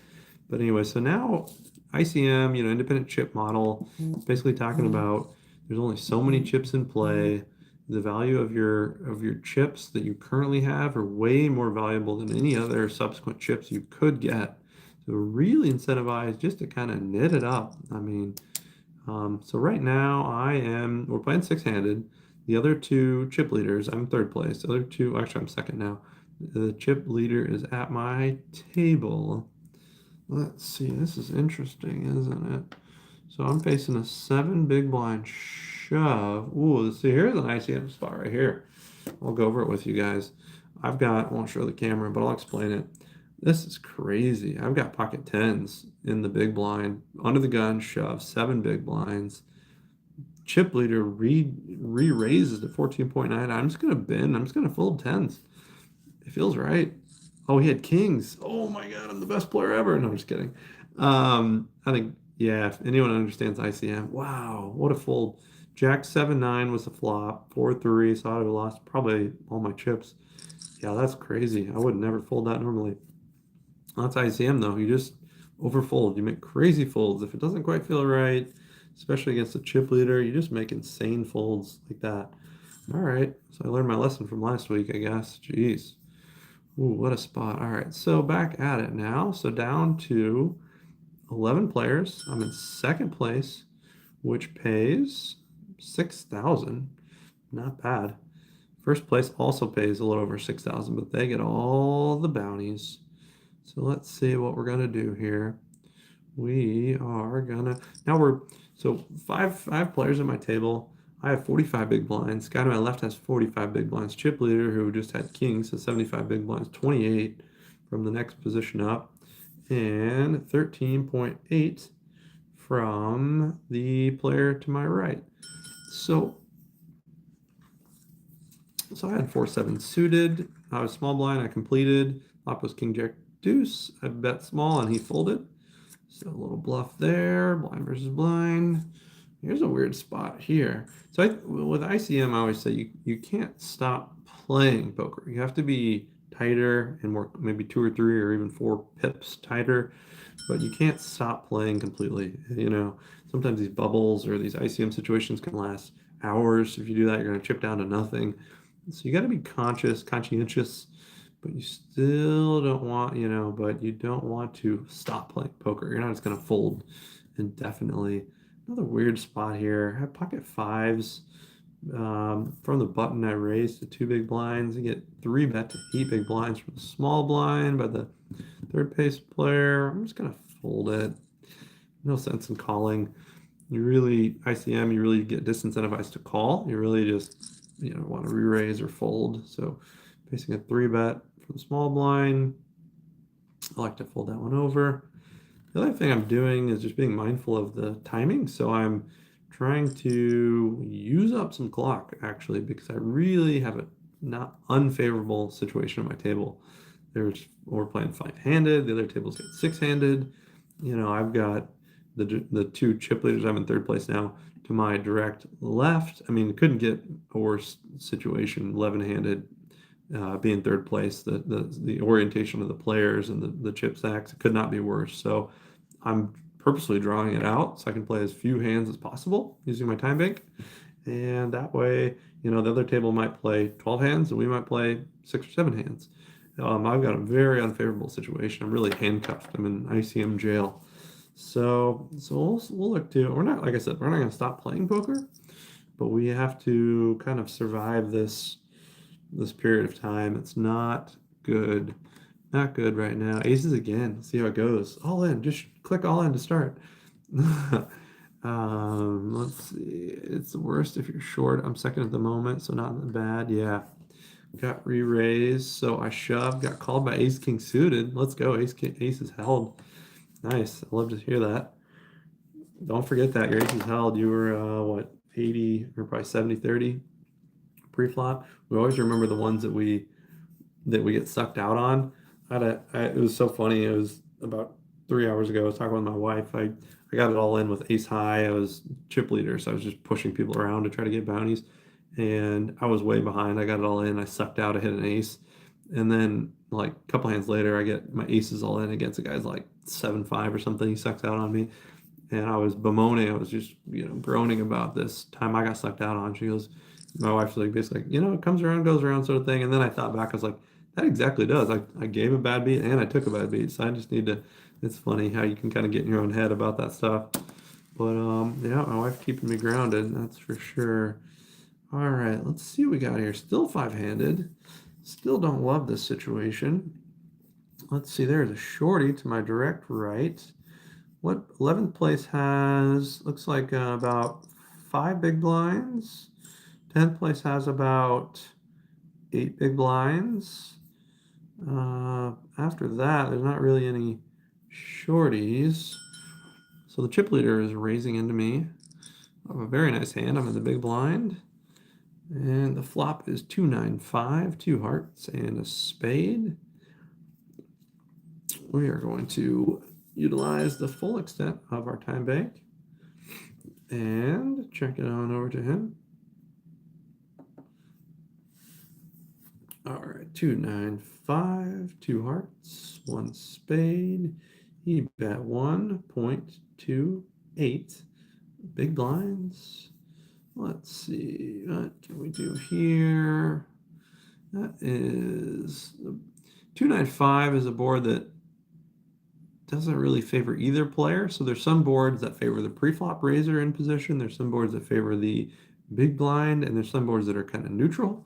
anyway. So now ICM, independent chip model, basically talking about there's only so many chips in play. The value of your chips that you currently have are way more valuable than any other subsequent chips you could get. So really incentivized just to kind of knit it up. I mean, so right now we're playing six-handed. The other two chip leaders, I'm third place. The other two, actually I'm second now. The chip leader is at my table. Let's see, this is interesting, isn't it? So I'm facing a 7 big blind shove. Ooh, see, here's an ICM spot right here. I'll go over it with you guys. I won't show the camera, but I'll explain it. This is crazy. I've got pocket tens in the big blind, under the gun, shove, 7 big blinds. Chip leader re-raises to 14.9. I'm just gonna bend. I'm just gonna fold tens. It feels right. Oh, he had kings. Oh my God, I'm the best player ever. No, I'm just kidding. I think, yeah, if anyone understands ICM, wow, what a fold. Jack 7-9 was a flop, 4-3, so I'd have lost probably all my chips. Yeah, that's crazy. I would never fold that normally. That's ICM though. You just overfold. You make crazy folds. If it doesn't quite feel right, especially against a chip leader, you just make insane folds like that. All right. So I learned my lesson from last week, I guess. Jeez. Ooh, what a spot. All right. So back at it now. So down to 11 players. I'm in second place, which pays 6,000. Not bad. First place also pays a little over 6,000, but they get all the bounties. So let's see what we're gonna do here. We are gonna so five players at my table. I have 45 big blinds. Guy to my left has 45 big blinds. Chip leader who just had kings, so 75 big blinds, 28 from the next position up, and 13.8 from the player to my right. So I had 4-7 suited. I was small blind. I completed. Flop was king jack deuce. I bet small and he folded. So a little bluff there. Blind versus blind. Here's a weird spot here. So with ICM, I always say you can't stop playing poker. You have to be tighter and more, maybe 2 or 3 or even 4 pips tighter, but you can't stop playing completely. Sometimes these bubbles or these ICM situations can last hours. If you do that, you're going to chip down to nothing. So you got to be conscientious, but you still don't want, but you don't want to stop playing poker. You're not just going to fold indefinitely. Another weird spot here. I have pocket fives. From the button, I raise to 2 big blinds. I get 3 bet to 8 big blinds from the small blind by the third pace player. I'm just going to fold it. No sense in calling. You really, ICM, you really get disincentivized to call. You really just, want to re-raise or fold. So facing a 3-bet for the small blind. I like to fold that one over. The other thing I'm doing is just being mindful of the timing. So I'm trying to use up some clock actually, because I really have a not unfavorable situation at my table. We're playing 5-handed, the other tables get 6-handed. I've got the 2 chip leaders. I'm in third place now. To my direct left, I mean, couldn't get a worse situation. 11-handed, being third place. The orientation of the players and the chip stacks, it could not be worse. So I'm purposely drawing it out so I can play as few hands as possible using my time bank. And that way, the other table might play 12 hands and we might play 6 or 7 hands. I've got a very unfavorable situation. I'm really handcuffed. I'm in ICM jail. So we'll look to, we're not, like I said, we're not going to stop playing poker, but we have to kind of survive this period of time. It's not good. Not good right now. Aces again. Let's see how it goes. All in. Just click all in to start. Let's see. It's the worst if you're short. I'm second at the moment, so not that bad. Yeah. Got re-raised, so I shoved. Got called by ace king suited. Let's go. Ace is held. Nice. I love to hear that. Don't forget that your ace is held. You were 80 or probably 70-30 pre-flop. We always remember the ones that we get sucked out on. It was so funny. It was about 3 hours ago. I was talking with my wife. I got it all in with ace high. I was chip leader, so I was just pushing people around to try to get bounties. And I was way behind. I got it all in. I sucked out. I hit an ace. And then like a couple hands later, I get my aces all in against a guy's like 7-5 or something. He sucks out on me. And I was bemoaning. I was just, groaning about this time I got sucked out on. She goes, my wife's like, basically, it comes around, goes around sort of thing. And then I thought back, I was like, that exactly does. I gave a bad beat and I took a bad beat. So I just need to, it's funny how you can kind of get in your own head about that stuff. But yeah, my wife's keeping me grounded, that's for sure. All right, let's see what we got here. Still 5-handed. Still don't love this situation. Let's see, there's a shorty to my direct right. What 11th place has, looks like about 5 big blinds. 10th place has about 8 big blinds. After that, there's not really any shorties. So the chip leader is raising into me. I have a very nice hand. I'm in the big blind. And the flop is 2-9-5, 2 hearts, and a spade. We are going to utilize the full extent of our time bank and check it on over to him. All right, 2-9-5, 2 hearts, 1 spade. He bet 1.28 big blinds. Let's see, what can we do here? That is 2-9-5 is a board that doesn't really favor either player. So there's some boards that favor the pre-flop raiser in position. There's some boards that favor the big blind, and there's some boards that are kind of neutral.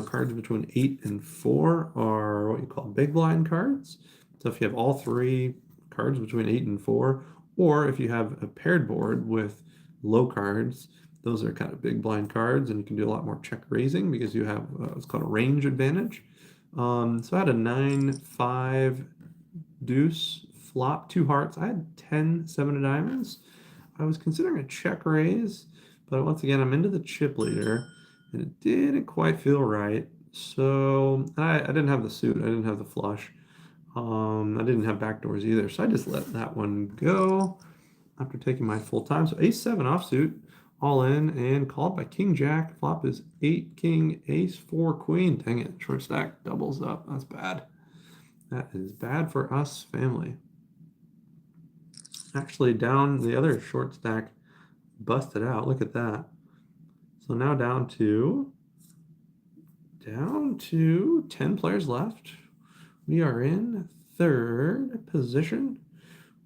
Cards between 8 and 4 are what you call big blind cards. So if you have all 3 cards between 8 and 4, or if you have a paired board with low cards, those are kind of big blind cards, and you can do a lot more check raising because you have what's called a range advantage. So I had a 9-5 deuce flop, 2 hearts. I had 10 7 of diamonds. I was considering a check raise, but once again, I'm into the chip leader, and it didn't quite feel right. So I didn't have the suit. I didn't have the flush. I didn't have backdoors either. So I just let that one go after taking my full time. So ace 7 offsuit, all in, and called by king jack. Flop is 8 king ace 4 queen. Dang it, short stack doubles up. That's bad. That is bad for us, family. Actually, down the other short stack busted out. Look at that. So now down to down to 10 players left. We are in third position.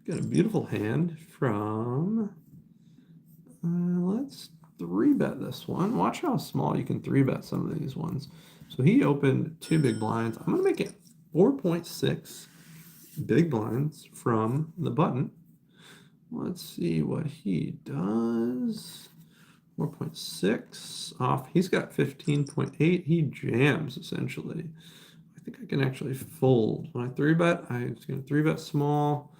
Got a beautiful hand from, let's 3-bet this one. Watch how small you can 3-bet some of these ones. So he opened 2 big blinds. I'm going to make it 4.6 big blinds from the button. Let's see what he does. 4.6 off. He's got 15.8. He jams, essentially. I think I can actually fold. When I 3-bet, I'm just going to 3-bet small.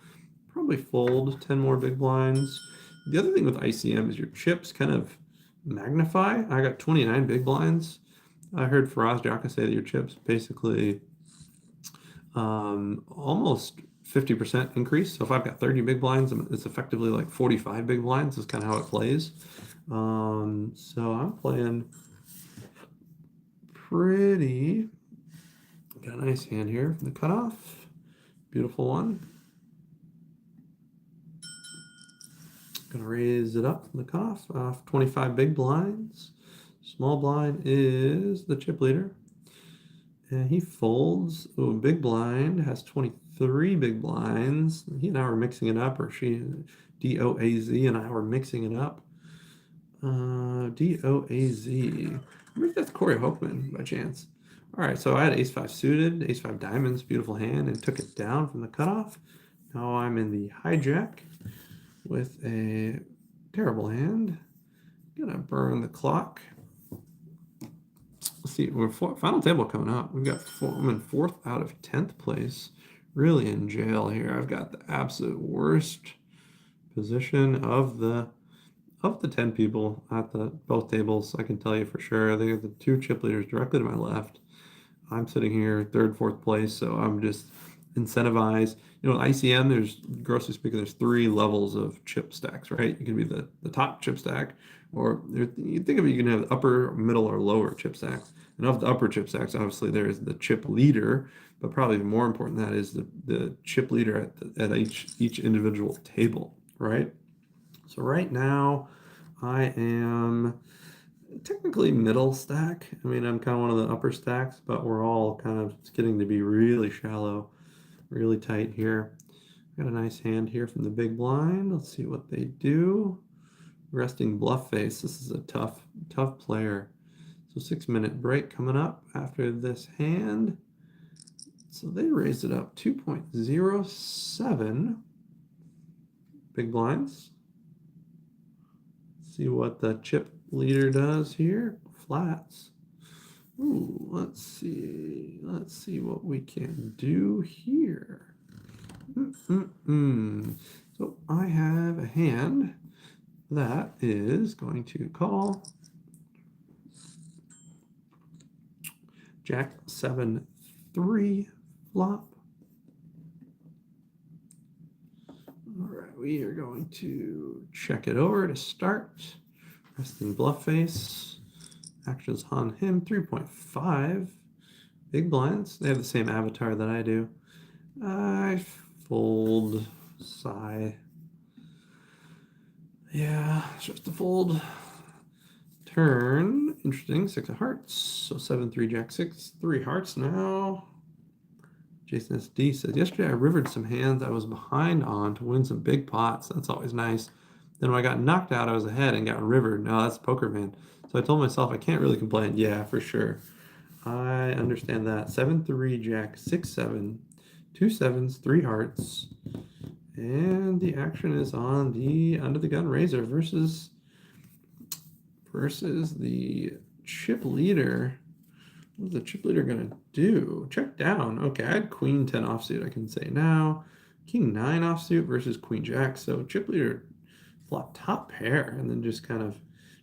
Probably fold 10 more big blinds. The other thing with ICM is your chips kind of magnify. I got 29 big blinds. I heard Faraz Jaka say that your chips basically almost 50% increase. So if I've got 30 big blinds, it's effectively like 45 big blinds is kind of how it plays. So I'm playing pretty. Got a nice hand here from the cutoff. Beautiful one. Gonna raise it up from the cutoff off 25 big blinds. Small blind is the chip leader. And he folds. Oh, big blind has 23 big blinds. He and I were mixing it up, or she, DOAZ, and I were mixing it up. DOAZ. I wonder if that's Corey Hokeman by chance. All right, so I had ace-5 suited, ace-5 diamonds, beautiful hand, and took it down from the cutoff. Now I'm in the hijack with a terrible hand. Gonna burn the clock. Let's see, we're final table coming up. We've got I'm in 4th out of 10th place. Really in jail here. I've got the absolute worst position of the 10 people at both tables. I can tell you for sure. They have the 2 chip leaders directly to my left. I'm sitting here 3rd, 4th place, so I'm just incentivized. You know, ICM, there's, grossly speaking, there's 3 levels of chip stacks, right? You can be the top chip stack, or you think of it, you can have upper, middle, or lower chip stacks. And of the upper chip stacks, obviously there is the chip leader, but probably more important than that is the chip leader at each individual table, right? So right now I am technically middle stack. I mean, I'm kind of one of the upper stacks, but we're all kind of getting to be really shallow, really tight here. Got a nice hand here from the big blind. Let's see what they do. Resting bluff face. This is a tough player. So 6-minute break coming up after this hand. So they raised it up 2.07 big blinds. Let's see what the chip leader does here. Flats. Ooh, let's see what we can do here. So I have a hand that is going to call Jack 7-3 flop. All right, we are going to check it over to start. Resting bluff face. Actions on him, 3.5 big blinds. They have the same avatar that I do. I fold, sigh. Yeah, it's just a fold. Turn, interesting, 6 of hearts. So 7-3, Jack 6, 3 hearts now. Jason SD says, yesterday I rivered some hands I was behind on to win some big pots. That's always nice. Then when I got knocked out, I was ahead and got rivered. No, that's poker, man. So I told myself I can't really complain. Yeah, for sure. I understand that. 7-3, Jack, 6-7, 2 sevens, 3 hearts. And the action is on the under the gun razor versus the chip leader. What's the chip leader gonna do? Check down. Okay, I had Queen 10 offsuit. I can say now. King 9 offsuit versus Queen Jack. So chip leader flopped top pair and then just kind of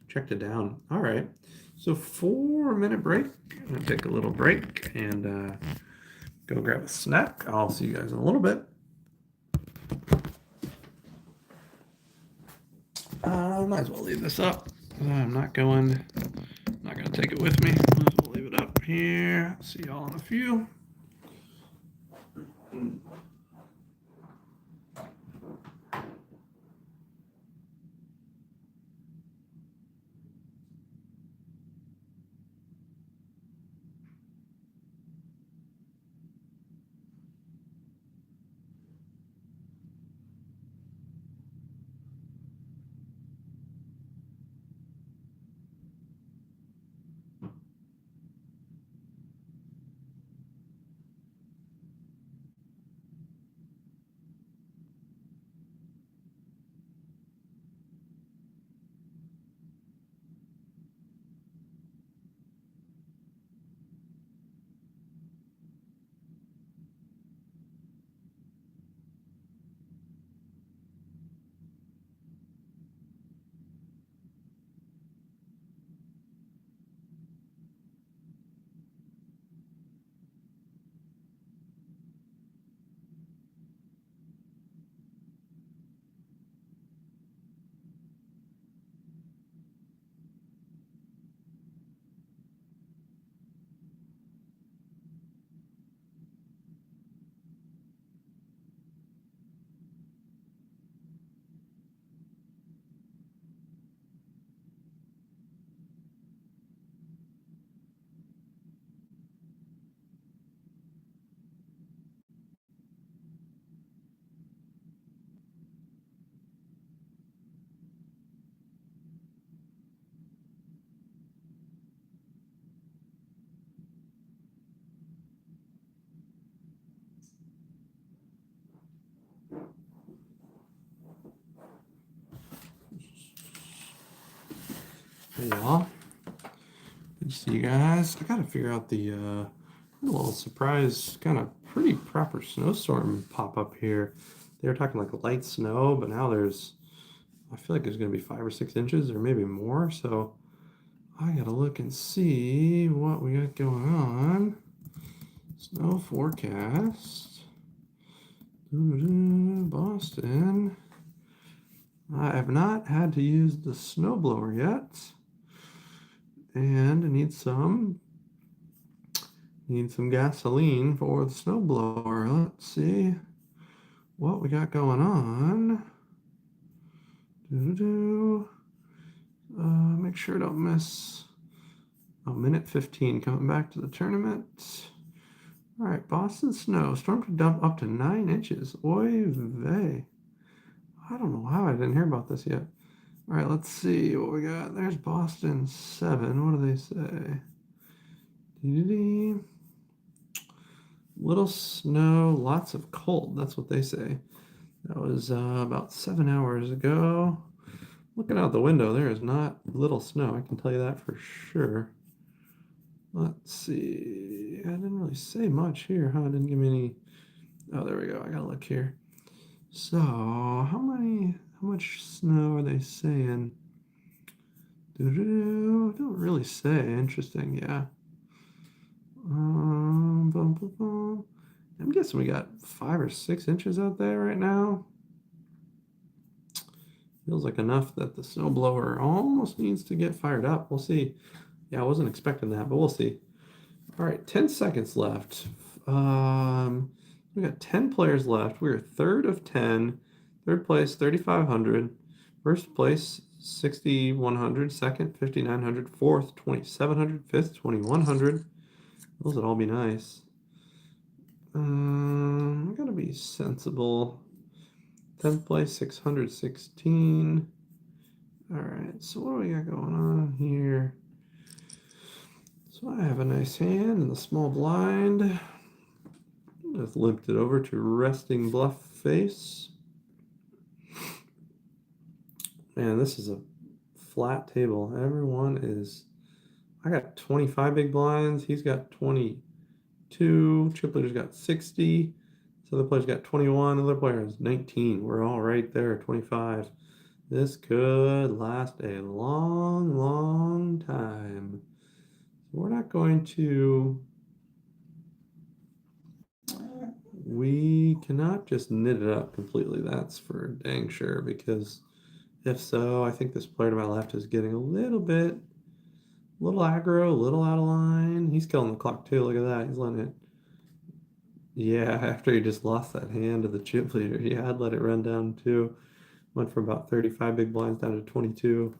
checked it down. All right. So 4-minute break. I'm gonna take a little break and go grab a snack. I'll see you guys in a little bit. Might as well leave this up. I'm not gonna take it with me. Might as well leave it up here. See y'all in a few. Hey y'all. Good to see you guys. I gotta figure out the little surprise, kind of pretty proper snowstorm pop up here. They were talking like light snow, but now I feel like there's gonna be 5 or 6 inches or maybe more. So I gotta look and see what we got going on. Snow forecast. Boston. I have not had to use the snowblower yet. And I need some gasoline for the snowblower. Let's see what we got going on. Make sure I don't miss a minute 15 coming back to the tournament. All right, Boston snow. Storm could dump up to 9 inches. Oy vey. I don't know how I didn't hear about this yet. All right, let's see what we got. There's Boston 7. What do they say? Little snow, lots of cold. That's what they say. That was about 7 hours ago. Looking out the window, there is not little snow. I can tell you that for sure. Let's see. I didn't really say much here, huh? Didn't give me any. Oh, there we go. I gotta look here. So, how much snow are they saying? Don't really say. Interesting, yeah. I'm guessing we got 5 or 6 inches out there right now. Feels like enough that the snowblower almost needs to get fired up. We'll see. Yeah, I wasn't expecting that, but we'll see. All right, 10 seconds left. We got 10 players left. We're third of 10. Third place, 3,500. First place, 6,100. Second, 5,900. Fourth, 2,700. Fifth, 2,100. Those would all be nice. I gotta be sensible. 10th place, 616. All right, so what do we got going on here? So I have a nice hand in the small blind. Just limped it over to resting bluff face. Man, this is a flat table. I got 25 big blinds. He's got 22. Chip leader's got 60. So the player's got 21. The other player has 19. We're all right there, 25. This could last a long, long time. So we're not going to. We cannot just knit it up completely. That's for dang sure, because if so, I think this player to my left is getting a little aggro, a little out of line. He's killing the clock too. Look at that. He's letting it. Yeah, after he just lost that hand to the chip leader, I'd let it run down too. Went from about 35 big blinds down to 22.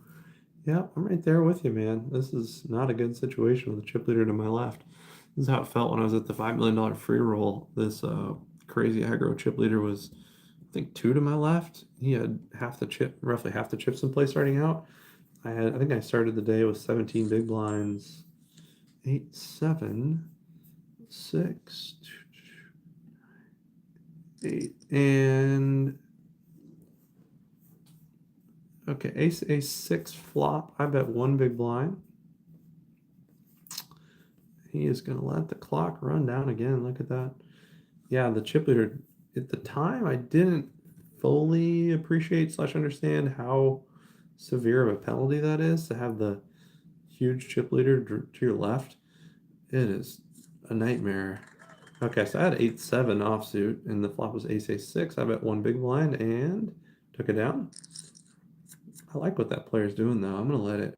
Yeah, I'm right there with you, man. This is not a good situation with the chip leader to my left. This is how it felt when I was at the $5 million free roll. This crazy aggro chip leader was, I think, 2 to my left. He had roughly half the chips in play starting out. I think I started the day with 17 big blinds, 8, 7, 6, 8, and okay, ace 6 flop. I bet 1 big blind. He is going to let the clock run down again. Look at that. Yeah, the chip leader, at the time, I didn't fully appreciate / understand how severe of a penalty that is to have the huge chip leader to your left. It is a nightmare. Okay, so I had 8-7 offsuit, and the flop was ace 6. I bet 1 big blind and took it down. I like what that player's doing, though. I'm going to let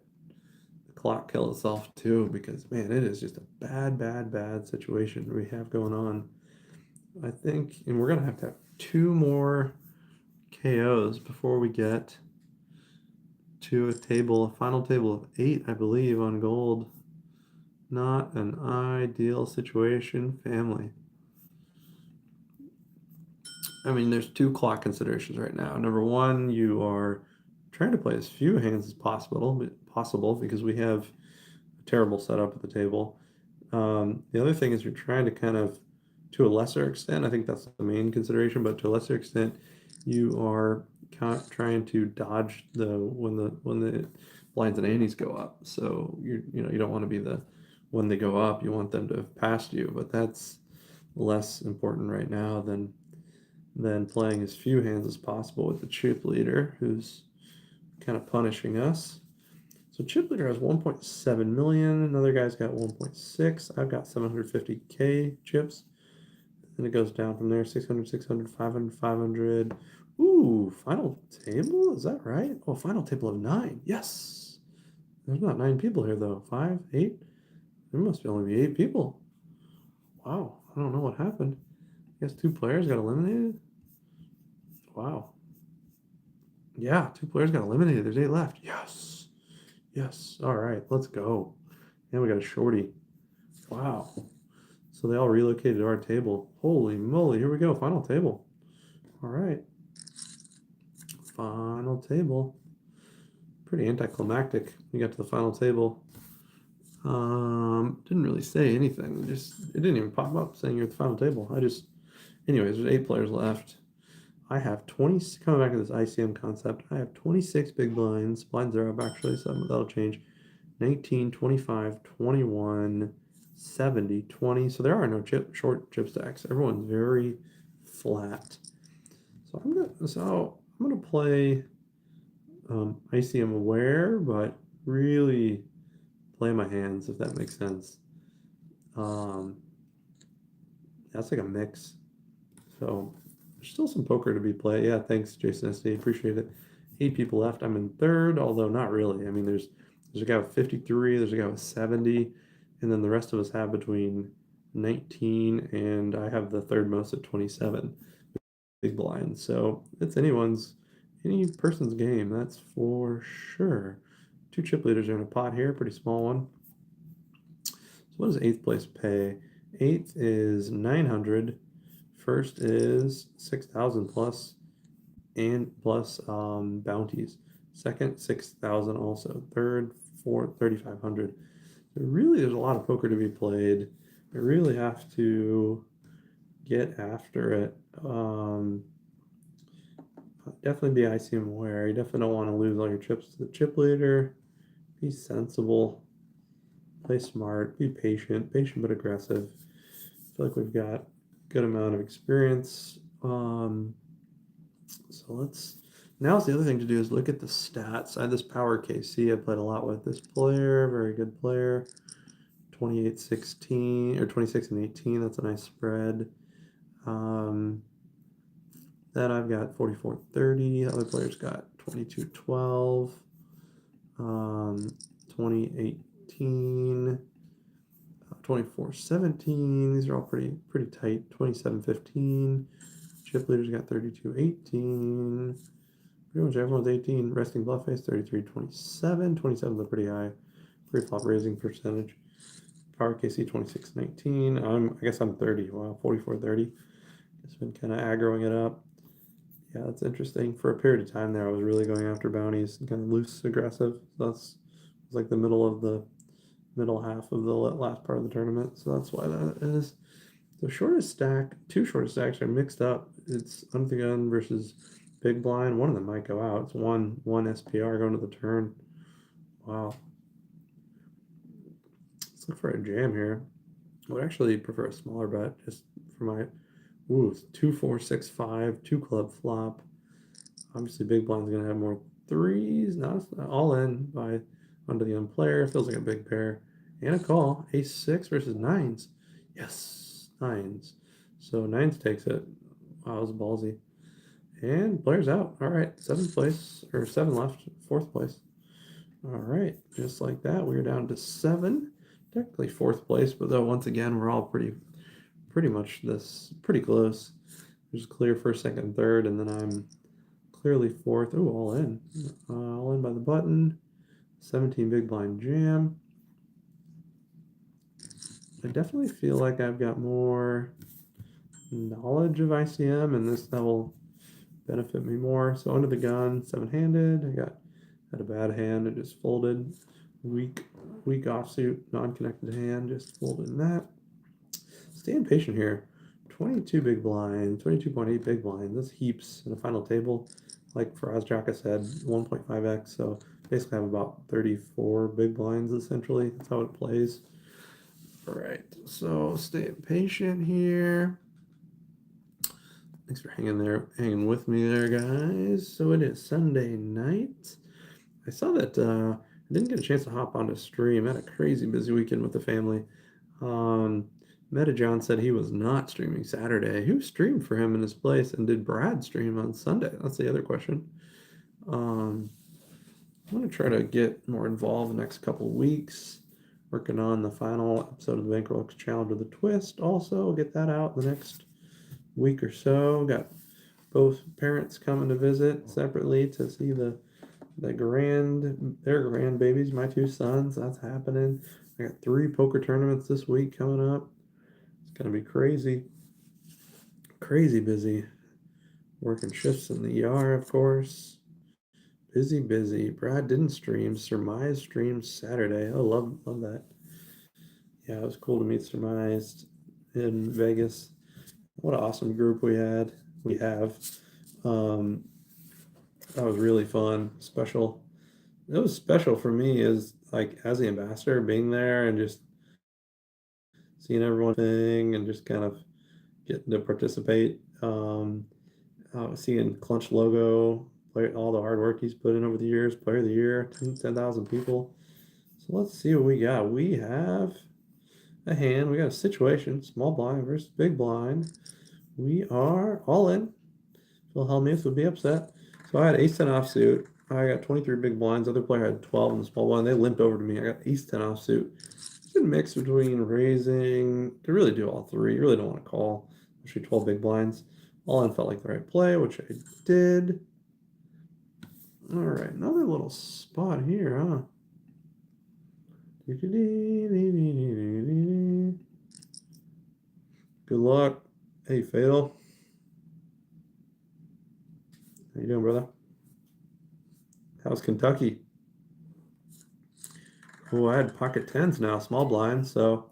the clock kill itself, too, because, man, it is just a bad situation we have going on. I think, and we're going to have 2 more KOs before we get to a final table of 8, I believe, on gold. Not an ideal situation, family. I mean, there's 2 clock considerations right now. Number 1, you are trying to play as few hands as possible because we have a terrible setup at the table. The other thing is you're trying to kind of, to a lesser extent, I think that's the main consideration, but to a lesser extent, you are trying to dodge when the blinds and antes go up. So you don't want to be when they go up, you want them to have passed you, but that's less important right now than playing as few hands as possible with the chip leader, who's kind of punishing us. So chip leader has 1.7 million. Another guy's got 1.6. I've got 750K chips. And it goes down from there, 600, 600, 500, 500. Ooh, final table? Is that right? Oh, final table of 9. Yes. There's not 9 people here, though. 5, 8? There must only be 8 people. Wow. I don't know what happened. I guess 2 players got eliminated? Wow. Yeah, 2 players got eliminated. There's 8 left. Yes. Yes. All right, let's go. And we got a shorty. Wow. So they all relocated to our table. Holy moly, here we go. Final table. All right. Final table. Pretty anticlimactic. We got to the final table. Didn't really say anything. It didn't even pop up saying you're at the final table. Anyways, there's 8 players left. I have 20, coming back to this ICM concept, I have 26 big blinds. Blinds are up actually, so that'll change. 19, 25, 21, 70, 20. So there are no short chip stacks. Everyone's very flat. So I'm gonna play ICM aware, but really play my hands, if that makes sense. That's like a mix. So there's still some poker to be played. Yeah, thanks, Jason SD. Appreciate it. 8 people left. I'm in third, although not really. I mean, there's a guy with 53, there's a guy with 70, and then the rest of us have between 19, and I have the third most at 27 big blind. So it's any person's game, that's for sure. 2 chip leaders are in a pot here, pretty small one. So what does 8th place pay? 8th is 900. First is 6,000 plus, and plus bounties. Second, 6,000 also. Third, fourth, 3,500. There's a lot of poker to be played. I really have to get after it. Definitely be ICM aware. You definitely don't want to lose all your chips to the chip leader. Be sensible. Play smart. Be patient. Patient but aggressive. I feel like we've got a good amount of experience. So now's the other thing to do is look at the stats. I had this Power KC I played a lot with. This player, very good player. 28-16 or 26 and 18. That's a nice spread. Then I've got 44-30. Other players got 22-12, 20-18, 24-17. These are all pretty tight. 27-15. Chip leaders got 32-18. Pretty much everyone's 18. Resting bluff face 33-27. 27 is pretty high. Pre-flop raising percentage. Power KC 26-19. I guess I'm 30. Wow, 44-30. It's been kind of aggroing it up. Yeah, that's interesting. For a period of time there, I was really going after bounties and kind of loose aggressive. So it's like the middle half of the last part of the tournament. So that's why that is. The shortest stack, 2 shortest stacks are mixed up. It's under the gun versus big blind. One of them might go out. It's one SPR going to the turn. Wow. Let's look for a jam here. I would actually prefer a smaller bet just for my 2, 4, 6, 5, 2 club flop. Obviously, big blind's gonna have more 3s. Not all in by under the gun player. Feels like a big pair and a call. Ace 6 versus 9s. Yes, 9s. So 9s takes it. Wow, that was ballsy. And player's out. All right, 7th place or 7 left. 4th place. All right, just like that, we're down to 7. Technically 4th place, but though once again we're all pretty close. There's clear first, second, third, and then I'm clearly 4th. Oh, all in by the button. 17 big blind jam. I definitely feel like I've got more knowledge of ICM, and that will benefit me more. So under the gun, 7-handed. Had a bad hand. It just folded. Weak offsuit, non-connected hand. Just folded that. Staying patient here. 22 big blind, 22.8 big blind. That's heaps in a final table. Like Faraz Jaka said, 1.5x. So basically have about 34 big blinds essentially. That's how it plays. All right, so stay patient here. Thanks for hanging with me there, guys. So it is Sunday night. I saw that I didn't get a chance to hop on to stream. I had a crazy busy weekend with the family. Meta John said he was not streaming Saturday. Who streamed for him in his place? And did Brad stream on Sunday? That's the other question. I'm going to try to get more involved the next couple weeks. Working on the final episode of the Bankrolux Challenge with a Twist. Also, get that out the next week or so. Got both parents coming to visit separately to see their grandbabies, my two sons. That's happening. I got 3 poker tournaments this week coming up. It's gonna be crazy busy. Working shifts in the ER, of course. Busy. Brad didn't stream. Surmise streamed Saturday. Oh, love that. Yeah, it was cool to meet Surmised in Vegas. What an awesome group we have. That was really fun, special. It was special for me as the ambassador, being there and just seeing everyone thing and just kind of getting to participate. Seeing Clunch logo, all the hard work he's put in over the years, player of the year, 10,000 people. So let's see what we got. We have a hand. We got a situation, small blind versus big blind. We are all in. Phil Hellmuth would be upset. So I had ace-10 offsuit. I got 23 big blinds. Other player had 12 in the small blind. They limped over to me. I got ace-10 offsuit. It's a mix between raising to really do all three. You really don't want to call, especially 12 big blinds. All in felt like the right play, which I did. All right, another little spot here, huh? Good luck. Hey, Fatal. How you doing, brother? How's Kentucky? Oh, I had pocket 10s now, small blind. So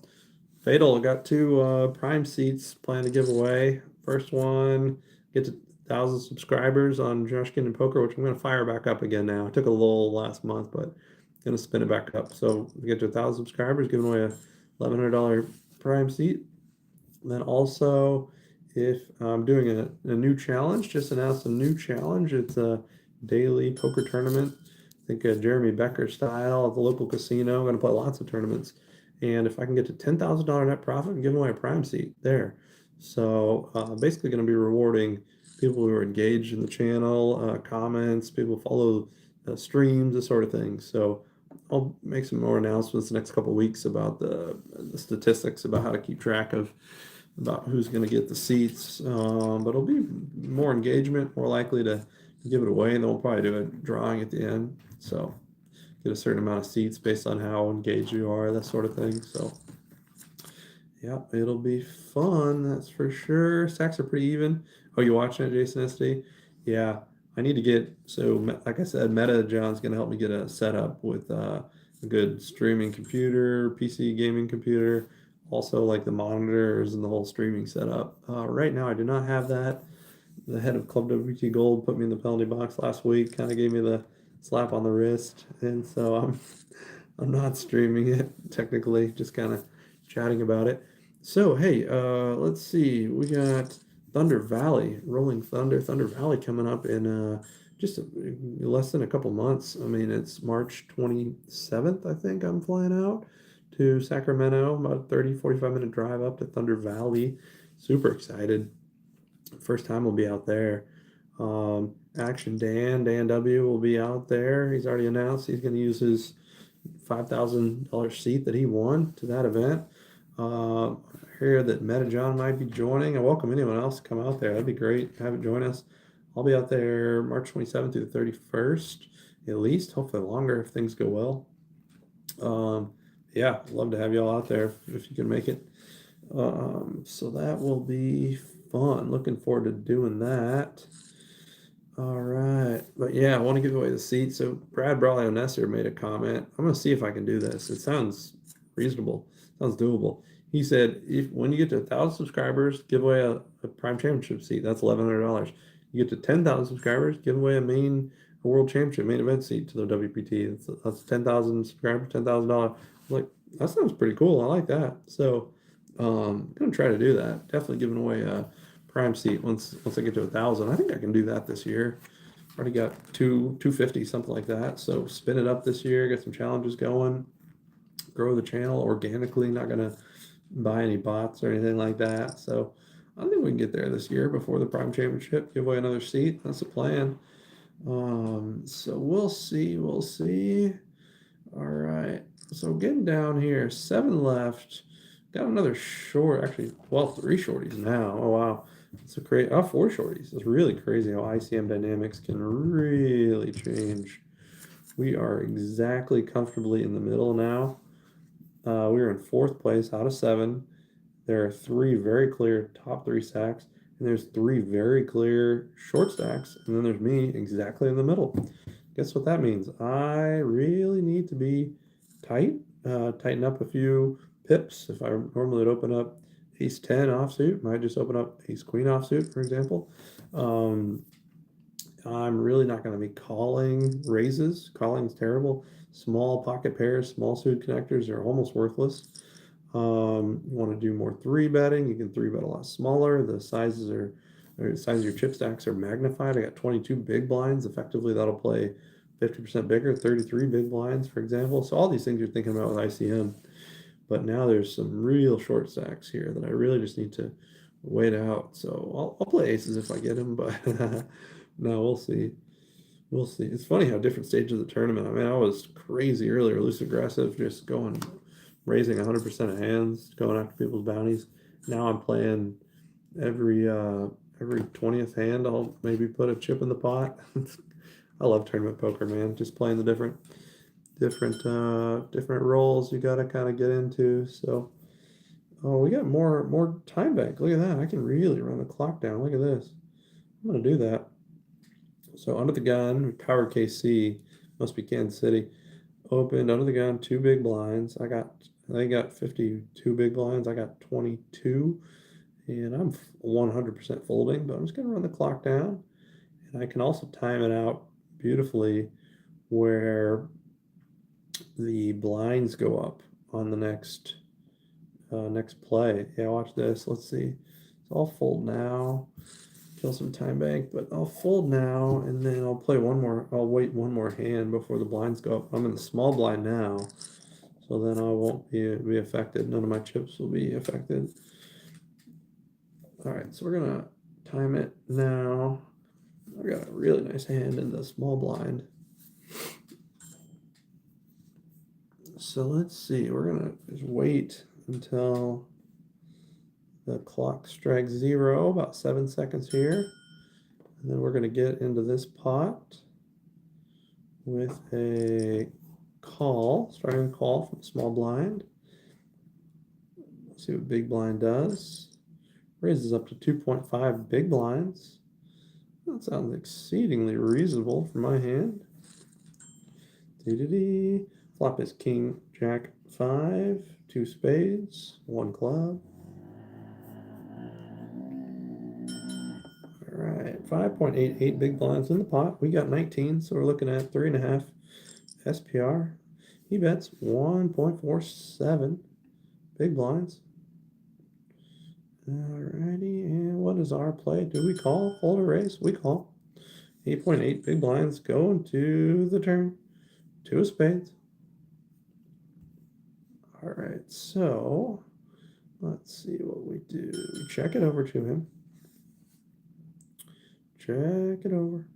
Fatal got 2 prime seats planned to give away. First one, get to 1,000 subscribers on Josh Gindan Poker, which I'm going to fire back up again now. I took a lull last month, but going to spin it back up. So we get to 1,000 subscribers, giving away a $1,100 prime seat. And then also, if I'm doing a new challenge, just announced a new challenge. It's a daily poker tournament. I think Jeremy Becker style at the local casino. I'm going to play lots of tournaments. And if I can get to $10,000 net profit, I'm giving away a prime seat there. So basically going to be rewarding people who are engaged in the channel, comments, people follow streams, this sort of thing. So I'll make some more announcements the next couple of weeks about the statistics about how to keep track of about who's going to get the seats. But it'll be more engagement, more likely to give it away, and then we'll probably do a drawing at the end. So get a certain amount of seats based on how engaged you are, that sort of thing. So yeah, it'll be fun, that's for sure. Stacks are pretty even. Oh, you watching it, Jason SD? Yeah, I need to get, so like I said, Meta John's going to help me get a setup with a good streaming computer, PC gaming computer, also like the monitors and the whole streaming setup. Right now, I do not have that. The head of Club WT Gold put me in the penalty box last week, kind of gave me the slap on the wrist, and so I'm not streaming it technically, just kind of chatting about it. So hey, let's see, we got Thunder Valley, Rolling Thunder Valley coming up in just less than a couple months. I mean, it's March 27th, I think I'm flying out to Sacramento, about a 30-45 minute drive up to Thunder Valley. Super excited. First time we'll be out there. Action Dan W will be out there. He's already announced he's going to use his $5,000 seat that he won to that event. I hear that Meta John might be joining. I welcome anyone else to come out there. That'd be great. Have it join us. I'll be out there March 27th through the 31st, at least. Hopefully longer if things go well. Yeah, I'd love to have y'all out there if you can make it. So that will be fun. Looking forward to doing that. All right. But yeah, I want to give away the seat. So Brad Brawley Nesser made a comment. I'm going to see if I can do this. It sounds reasonable. Sounds doable. He said, when you get to 1,000 subscribers, give away a prime championship seat. That's $1,100. You get to 10,000 subscribers, give away a main a world championship main event seat to the WPT. That's 10,000 subscribers, $10,000. Like, that sounds pretty cool. I like that. So, I'm gonna try to do that. Definitely giving away a prime seat once I get to 1,000. I think I can do that this year. Already got 250, something like that. So spin it up this year, get some challenges going, grow the channel organically. Not gonna buy any bots or anything like that. So I think we can get there this year before the Prime Championship. Give away another seat. That's the plan. So we'll see. We'll see. All right. So getting down here, 7 left. Got another short. Actually, well, 3 shorties now. Oh wow. It's a great. Oh, 4 shorties. It's really crazy how ICM dynamics can really change. We are exactly comfortably in the middle now. We are in 4th place out of 7. There are 3 very clear top 3 stacks, and there's 3 very clear short stacks, and then there's me exactly in the middle. Guess what that means? I really need to be tight, tighten up a few pips. If I normally would open up ace 10 offsuit, might just open up ace queen offsuit, for example. I'm really not going to be calling raises. Calling is terrible. Small pocket pairs, small suited connectors are almost worthless. You want to do more 3 betting. You can 3 bet a lot smaller. The sizes are, or the size of your chip stacks are magnified. I got 22 big blinds. Effectively, that'll play 50% bigger, 33 big blinds, for example. So all these things you're thinking about with ICM. But now there's some real short stacks here that I really just need to wait out. So I'll play aces if I get them, but no, we'll see. We'll see. It's funny how different stages of the tournament. I mean, I was crazy earlier, loose aggressive, just going, raising 100% of hands, going after people's bounties. Now I'm playing every 20th hand. I'll maybe put a chip in the pot. I love tournament poker, man. Just playing the different roles you got to kind of get into. So, oh, we got more time bank. Look at that. I can really run the clock down. Look at this. I'm gonna do that. So under the gun, Power KC, must be Kansas City. Opened under the gun, 2 big blinds. They got 52 big blinds. I got 22, and I'm 100% folding. But I'm just gonna run the clock down, and I can also time it out beautifully, where the blinds go up on the next play. Yeah, watch this. Let's see. So I'll fold now. Kill some time bank, but I'll fold now, and then I'll play one more. I'll wait one more hand before the blinds go up. I'm in the small blind now, so then I won't be affected. None of my chips will be affected. All right, so we're gonna time it now. I got a really nice hand in the small blind. So let's see. We're gonna just wait until the clock strikes 0, about 7 seconds here. And then we're going to get into this pot with a call, starting call from small blind. Let's see what big blind does. Raises up to 2.5 big blinds. That sounds exceedingly reasonable for my hand. Flop is king, jack, 5, 2 spades, 1 club. All right, 5.88 big blinds in the pot. We got 19, so we're looking at 3.5 SPR. He bets 1.47 big blinds. Alrighty, and what is our play? Do we call, fold, or raise? We call. 8.8 big blinds going to the turn. 2 of spades. All right, so let's see what we do. Check it over to him. Check it over.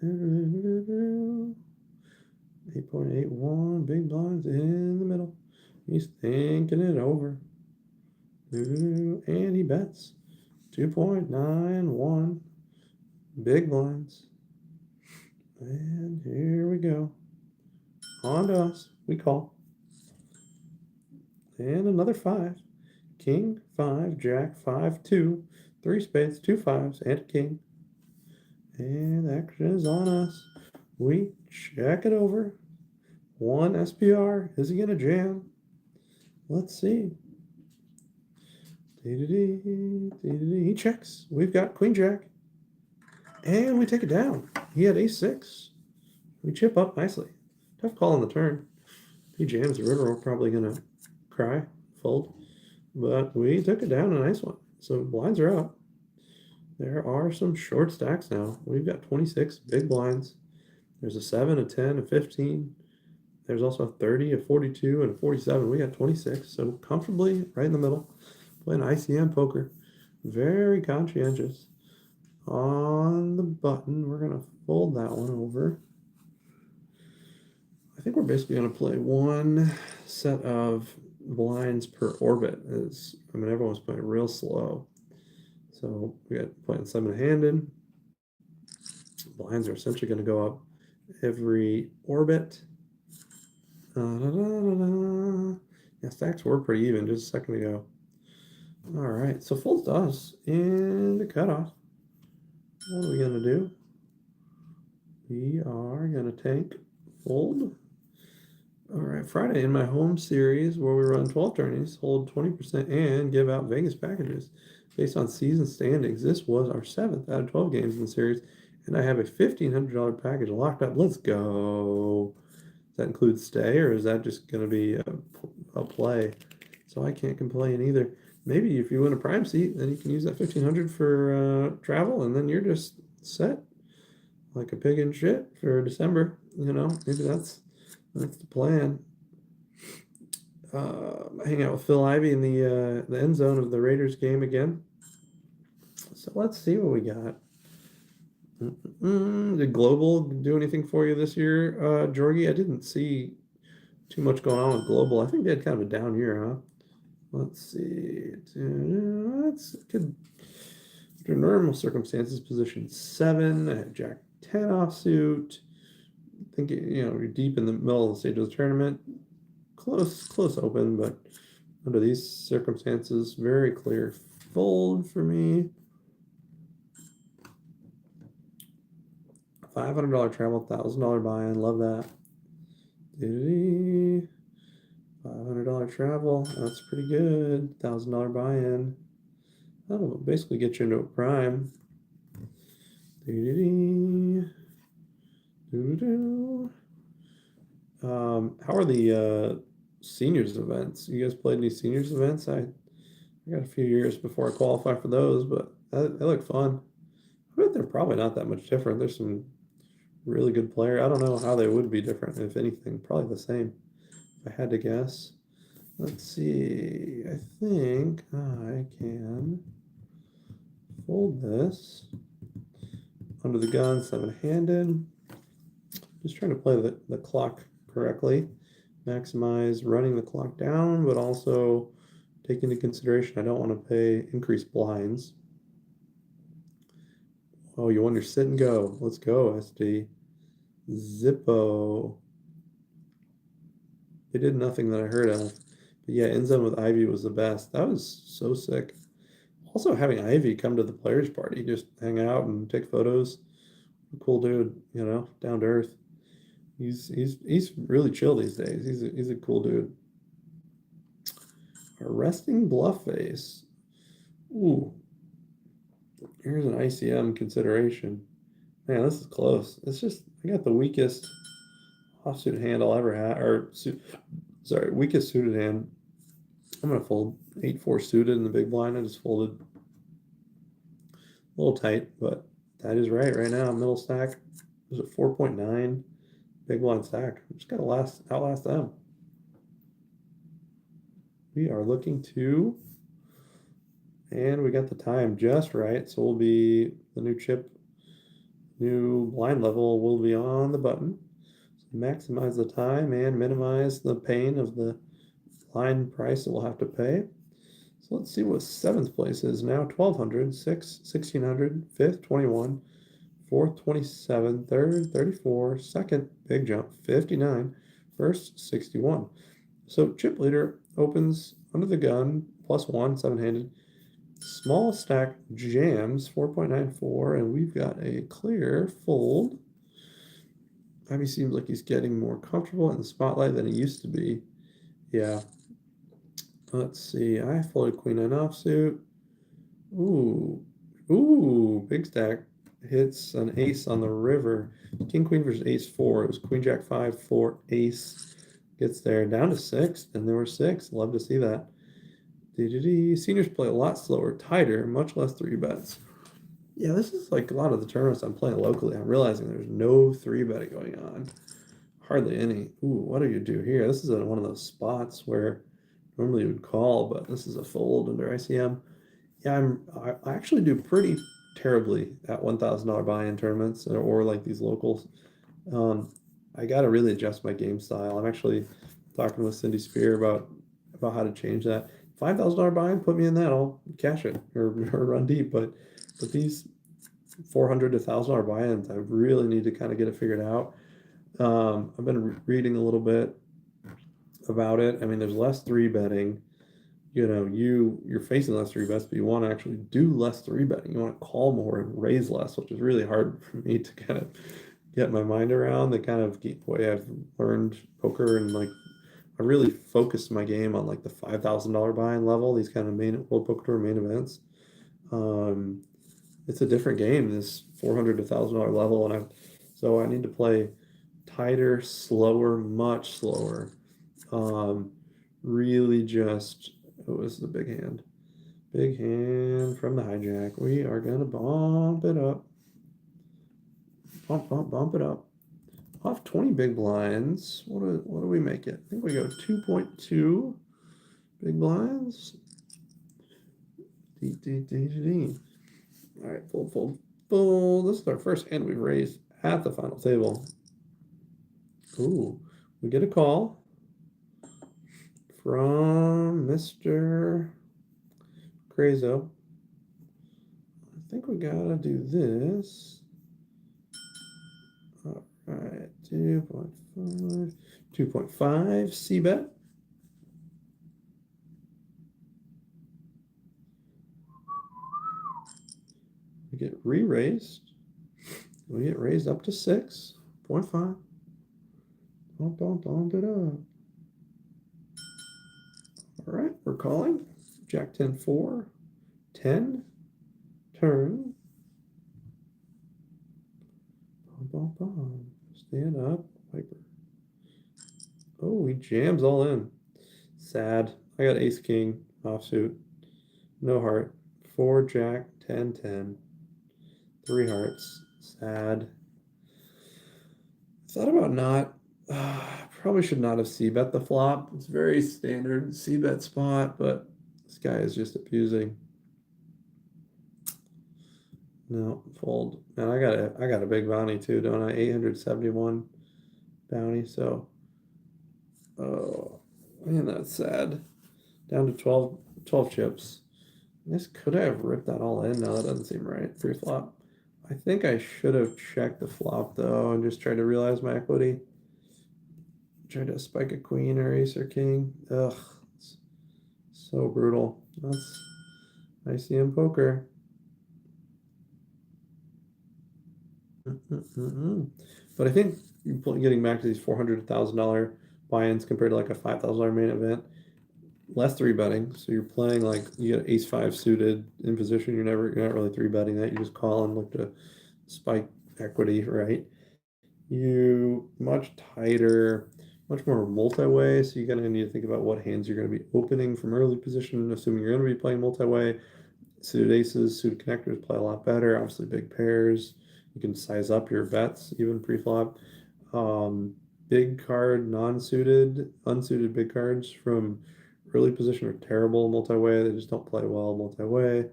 8.81 big blinds in the middle. He's thinking it over. And he bets 2.91 big blinds. And here we go. On to us. We call. And another 5. King, 5, jack, 5, 2, 3 spades, 2 5s, and a king. And the action is on us. We check it over. 1 SPR. Is he going to jam? Let's see. He checks. We've got queen jack. And we take it down. He had ace-6. We chip up nicely. Tough call on the turn. If he jams the river, we're probably going to cry, fold. But we took it down, a nice one. So blinds are up. There are some short stacks now. We've got 26 big blinds. There's a 7, a 10, a 15. There's also a 30, a 42, and a 47. We got 26, so comfortably right in the middle. Playing ICM poker. Very conscientious. On the button, we're going to fold that one over. I think we're basically going to play one set of blinds per orbit. Everyone's playing real slow. So we got playing 7-handed. Blinds are essentially going to go up every orbit. Yeah, stacks were pretty even just a second ago. All right, so folds to us in the cutoff. What are we going to do? We are going to take fold. All right, Friday in my home series where we run 12 tourneys, hold 20% and give out Vegas packages based on season standings. This was our 7th out of 12 games in the series, and I have a $1,500 package locked up. Let's go. Does that include stay, or is that just going to be a play? So I can't complain either. Maybe if you win a prime seat, then you can use that $1,500 for travel, and then you're just set like a pig in shit for December. Maybe that's the plan. Hang out with Phil Ivey in the end zone of the Raiders game again. So let's see what we got. Did Global do anything for you this year, Jorgie? I didn't see too much going on with Global. I think they had kind of a down year, huh? Let's see. That's good. Under normal circumstances, position 7. I have Jack 10 offsuit. I think you're deep in the middle of the stage of the tournament. Close open, but under these circumstances, very clear fold for me. $500 travel, $1,000 buy-in. Love that. $500 travel. That's pretty good. $1,000 buy-in. That'll basically get you into a prime. How are the seniors events? You guys played any seniors events? I got a few years before I qualify for those, but they look fun. I bet they're probably not that much different. There's some really good players. I don't know how they would be different, if anything. Probably the same, if I had to guess. Let's see. I think I can fold this under the gun, 7-handed. Just trying to play the clock correctly. Maximize running the clock down, but also take into consideration I don't want to pay increased blinds. Oh, you want your sit and go. Let's go, SD. Zippo. They did nothing that I heard of. But yeah, end zone with Ivy was the best. That was so sick. Also having Ivy come to the players' party, just hang out and take photos. Cool dude, down to earth. He's really chill these days. He's a cool dude. A resting bluff face. Ooh. Here's an ICM consideration. Man, this is close. It's just I got the weakest offsuit hand I'll ever have, weakest suited hand. I'm gonna fold 8-4 suited in the big blind. I just folded a little tight, but that is right now. Middle stack is at 4.9. Big blind stack. I'm just gotta outlast them. We are looking to, and we got the time just right. So we'll be the new blind level will be on the button. So maximize the time and minimize the pain of the blind price that we'll have to pay. So let's see what 7th place is now. 1,200, 6th, 1,600, 5th, 21, 4th, 27, 3rd, 34, 2nd, big jump, 59, 1st, 61. So chip leader opens under the gun, +1, 7-handed. Small stack jams, 4.94, and we've got a clear fold. Ivy seems like he's getting more comfortable in the spotlight than he used to be. Yeah. Let's see. I folded Queen 9 offsuit. Ooh, big stack. hits an ace on the river. King, queen versus ace four. It was queen, jack, five, four, ace. Gets there down to six, and there were six. Love to see that. Seniors play a lot slower, tighter, much less three bets. Yeah, this is like a lot of the tournaments I'm playing locally. I'm realizing there's no three betting going on. Hardly any. Ooh, what do you do here? This is one of those spots where normally you would call, but this is a fold under ICM. Yeah, I actually do pretty terribly at $1,000 buy-in tournaments or like these locals. I got to really adjust my game style. I'm actually talking with Cindy Spear about how to change that. $5,000 buy-in, put me in that. I'll cash it or run deep. But these 400 to $1,000 buy-ins, I really need to kind of get it figured out. I've been reading a little bit about it. I mean, there's less three betting. You know, you're facing less three bets, but you want to actually do less three betting. You want to call more and raise less, which is really hard for me to kind of get my mind around. The kind of way I've learned poker, and like I really focused my game on like the $5,000 buy-in level. These kind of main World Poker Tour main events. It's a different game, this 400 to $1,000 level, and so I need to play tighter, slower, much slower. Really just, it was the big hand. Big hand from the hijack. We are gonna bump it up. Bump it up. Off 20 big blinds. What do we make it? I think we go 2.2 big blinds. All right, fold. This is our first hand we've raised at the final table. Ooh, we get a call from Mr. Crazo. I think we gotta do this. All right, 2.5 C-bet. We get re-raised. We get raised up to 6.5. Don't it up. All right, we're calling. Jack 10, 4, 10, turn. Stand up, Viper. Oh, he jams all in. Sad. I got ace king offsuit. No heart. 4 jack 10 10. 3 hearts. Sad. Thought about not. Probably should not have c-bet the flop. It's very standard c-bet spot, but this guy is just abusing. No, fold. And I got a big bounty too, don't I? 871 bounty. So, oh man, that's sad. Down to 12 chips. This could I have ripped that all in? No, that doesn't seem right. Pre-flop. I think I should have checked the flop though and just tried to realize my equity. Tried to spike a queen or ace or king. Ugh, it's so brutal. That's ICM poker. But I think getting back to these $400 to $1,000 buy-ins compared to like a $5,000 main event, less three betting. So you're playing like you get ace five suited in position. You're not really three betting that. You just call and look to spike equity, right? You much tighter, much more multi-way. So you're gonna need to think about what hands you're gonna be opening from early position, assuming you're gonna be playing multi-way. Suited aces, suited connectors play a lot better. Obviously, big pairs. You can size up your bets even pre-flop. Big card, non-suited, unsuited big cards from early position are terrible multi-way. They just don't play well multi-way.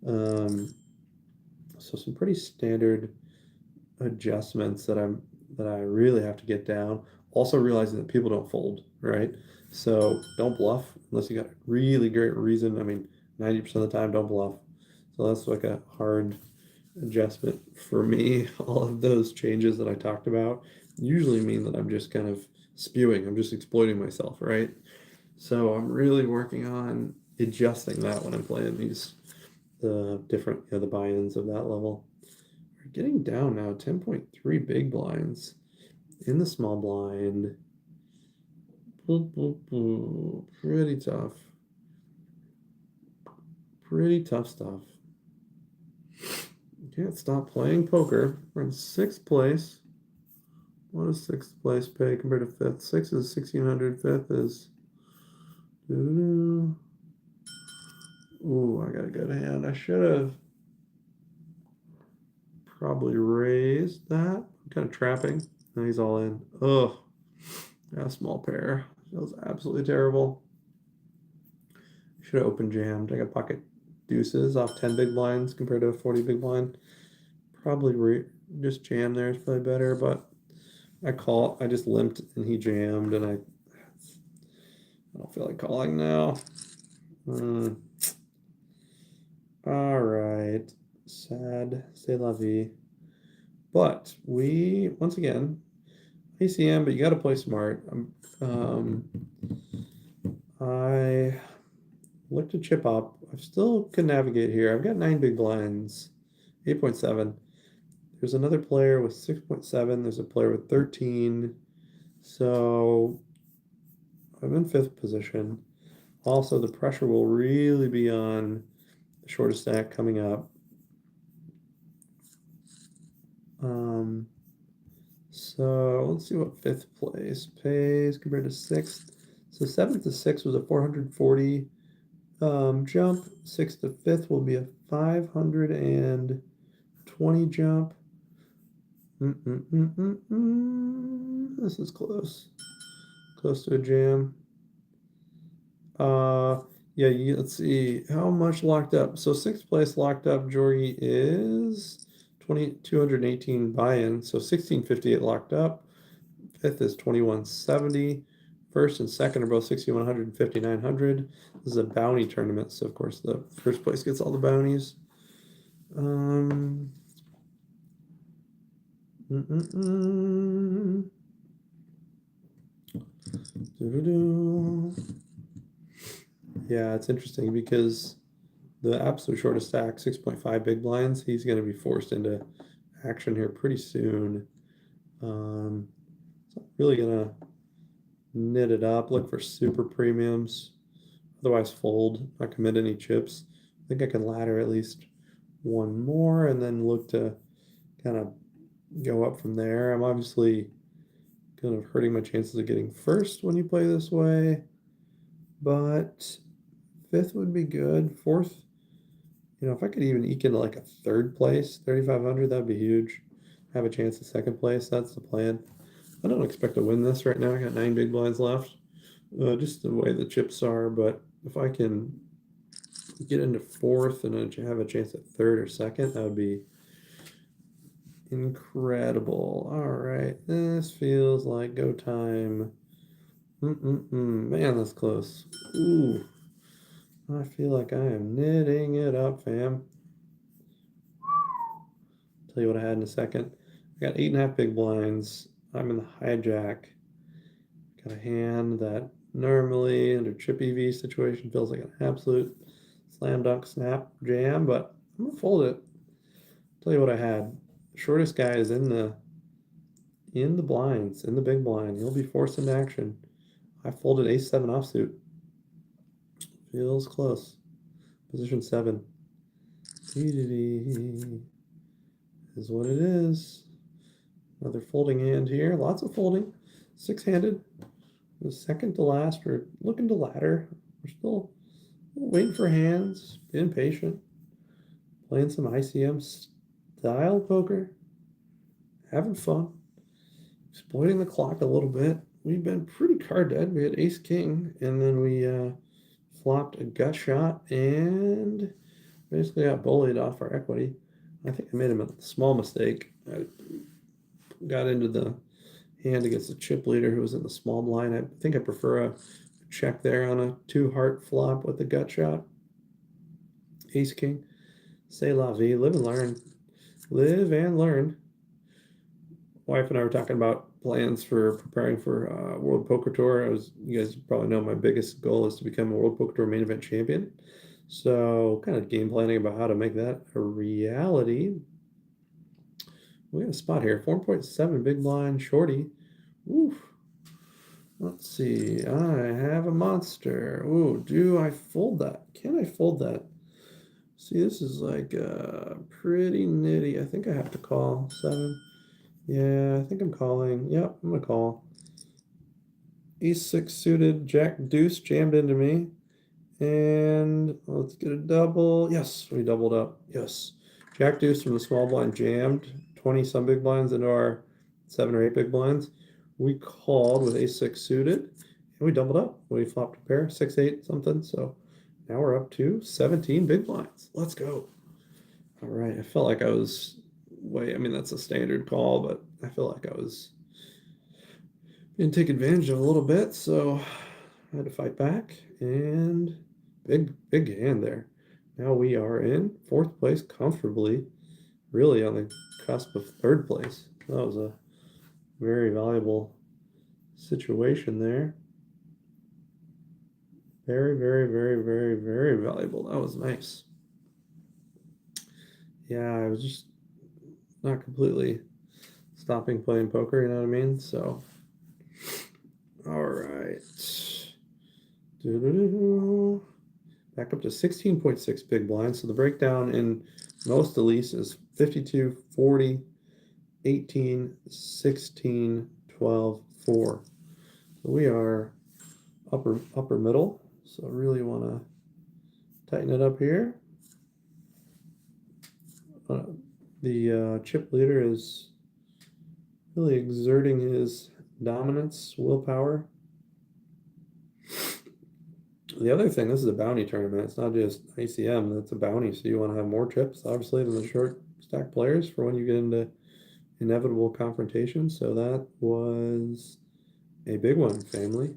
So some pretty standard adjustments that I really have to get down. Also realizing that people don't fold, right? So don't bluff unless you got a really great reason. I mean, 90% of the time, don't bluff. So that's like a hard adjustment for me. All of those changes that I talked about usually mean that I'm just kind of spewing. I'm just exploiting myself, right? So I'm really working on adjusting that when I'm playing these different the buy-ins of that level. We're getting down now, 10.3 big blinds in the small blind. Pretty tough. Pretty tough stuff. Can't stop playing poker. We're in 6th place. What does 6th place pay compared to 5th? 6th is 1,600. 5th is... Ooh, I got a good hand. I should have probably raised that. I'm kind of trapping. Now he's all in. Ugh. Got a small pair. Feels absolutely terrible. Should have open jammed. I got pocket deuces off 10 big blinds compared to a 40 big blind. Probably just jam there is probably better, but I just limped and he jammed, and I don't feel like calling now. All right. Sad. C'est la vie. But we, once again, ACM, but you got to play smart. I look to chip up. I still can navigate here. I've got 9 big blinds, 8.7. There's another player with 6.7. There's a player with 13. So I'm in 5th position. Also, the pressure will really be on the shortest stack coming up. So let's see what 5th place pays compared to 6th. So 7th to 6th was a 440 jump. 6th to 5th will be a 520 jump. This is close. Close to a jam. Yeah, let's see how much locked up. So 6th place locked up, Jorgie, is 218 buy-in. So 1658 locked up. 5th is 2170. 1st and 2nd are both 6100 and 5900. This is a bounty tournament, so of course the 1st place gets all the bounties. Yeah, it's interesting because the absolute shortest stack, 6.5 big blinds, he's going to be forced into action here pretty soon. So I'm really going to knit it up, look for super premiums, otherwise fold, not commit any chips. I think I can ladder at least one more and then look to kind of go up from there. I'm obviously kind of hurting my chances of getting first when you play this way, but 5th would be good. 4th, if I could even eke into like a 3rd place, 3,500, that'd be huge. Have a chance at 2nd place. That's the plan. I don't expect to win this right now. I got 9 big blinds left, just the way the chips are. But if I can get into 4th and have a chance at 3rd or 2nd, that would be incredible. All right, this feels like go time. Man, that's close. Ooh, I feel like I am knitting it up, fam. Tell you what I had in a second. I got 8.5 big blinds. I'm in the hijack. Got a hand that normally under chip EV situation feels like an absolute slam dunk snap jam, but I'm gonna fold it. Tell you what I had. Shortest guy is in the blinds, in the big blind. He'll be forced into action. I folded ace-7 offsuit. Feels close. Position 7. Is what it is. Another folding hand here. Lots of folding. 6-handed. The second to last. We're looking to ladder. We're still waiting for hands. Being patient. Playing some ICM style poker. Having fun. Exploiting the clock a little bit. We've been pretty card dead. We had ace-king, and then we flopped a gut shot and basically got bullied off our equity. I think I made him a small mistake. I got into the hand against the chip leader who was in the small blind. I think I prefer a check there on a 2-heart flop with the gut shot. Ace-king. C'est la vie. Live and learn. Live and learn. Wife and I were talking about plans for preparing for World Poker Tour. You guys probably know my biggest goal is to become a World Poker Tour main event champion. So kind of game planning about how to make that a reality. We got a spot here, 4.7 big blind shorty. Oof. Let's see. I have a monster. Ooh, do I fold that? Can I fold that? See, this is like pretty nitty. I think I have to call 7. Yeah, I think I'm calling. Yep, I'm gonna call. E6 suited, Jack Deuce jammed into me. And let's get a double. Yes, we doubled up. Yes. Jack Deuce from the small blind jammed 20 some big blinds into our 7 or 8 big blinds. We called with ace-6 suited and we doubled up. We flopped a pair, 6-8 something. So now we're up to 17 big blinds. Let's go. All right. I felt like I was I mean, that's a standard call, but I feel like I was going to take advantage of a little bit. So I had to fight back and big hand there. Now we are in 4th place comfortably, really on the cusp of 3rd place. That was a very valuable situation there. Very, very, very, very, very valuable. That was nice. Yeah, I was just not completely stopping playing poker, you know what I mean? So, all right. Back up to 16.6 big blinds. So the breakdown in most at least is 52, 40, 18, 16, 12, 4. So we are upper middle. So I really want to tighten it up here. The chip leader is really exerting his dominance, willpower. The other thing, this is a bounty tournament. It's not just ICM, that's a bounty. So you want to have more chips, obviously, than the short stack players for when you get into inevitable confrontation. So that was a big one, family.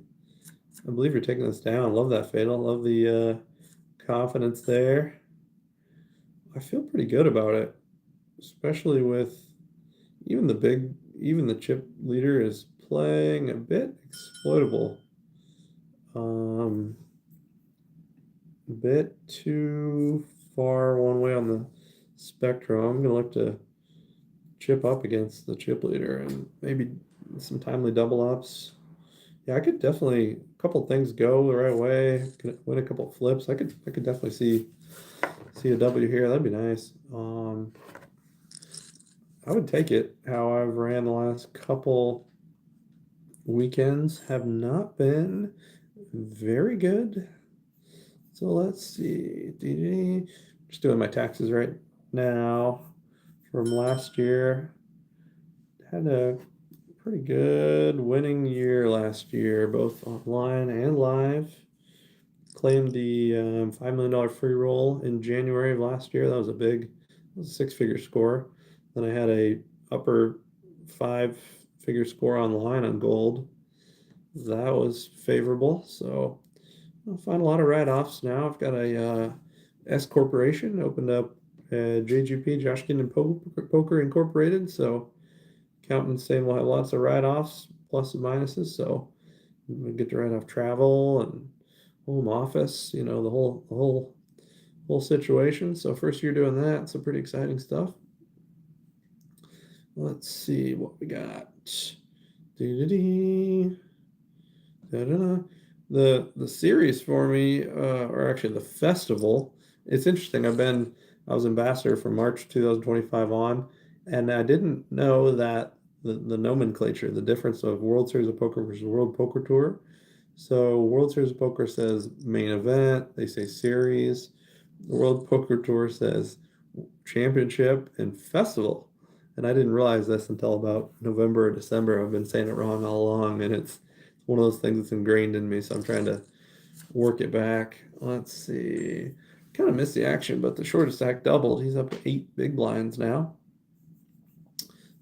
I believe you're taking this down. Love that fatal. Love the confidence there. I feel pretty good about it, especially with even the chip leader is playing a bit exploitable. A bit too far one way on the spectrum. I'm gonna look to chip up against the chip leader and maybe some timely double ups. Yeah, I could definitely a couple things go the right way. Could win a couple flips. I could definitely see a W here. That'd be nice. I would take it. How I've ran the last couple weekends have not been very good. So let's see. Just doing my taxes right now from last year. Had a pretty good winning year last year, both online and live. Claimed the $5 million free roll in January of last year. That was a 6-figure score. Then I had a upper 5-figure score online on gold. That was favorable. So I'll find a lot of write-offs now. I've got a S Corporation opened up JGP, Josh Ginden Poker Incorporated. So accountants saying we'll have lots of write-offs, plus and minuses. So we get to write off travel and home office, the whole situation. So first year doing that, so pretty exciting stuff. Let's see what we got. The series for me, or actually the festival, it's interesting. I was ambassador from March 2025 on, and I didn't know that the nomenclature, the difference of World Series of Poker versus World Poker Tour. So World Series of Poker says main event, they say series. The World Poker Tour says championship and festival. And I didn't realize this until about November or December. I've been saying it wrong all along, and it's one of those things that's ingrained in me, so I'm trying to work it back. Let's see. Kind of missed the action, but the shortest stack doubled. He's up to 8 big blinds now.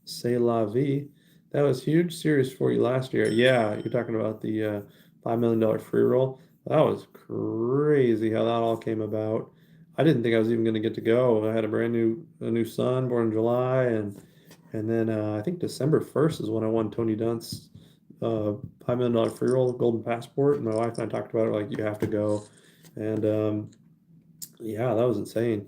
C'est la vie. That was huge series for you last year. Yeah, you're talking about the $5 million free roll. That was crazy how that all came about. I didn't think I was even going to get to go. I had a new son born in July, and then I think December 1st is when I won Tony Dunst's $5 million free roll, golden passport. And my wife and I talked about it, like, you have to go. And yeah, that was insane.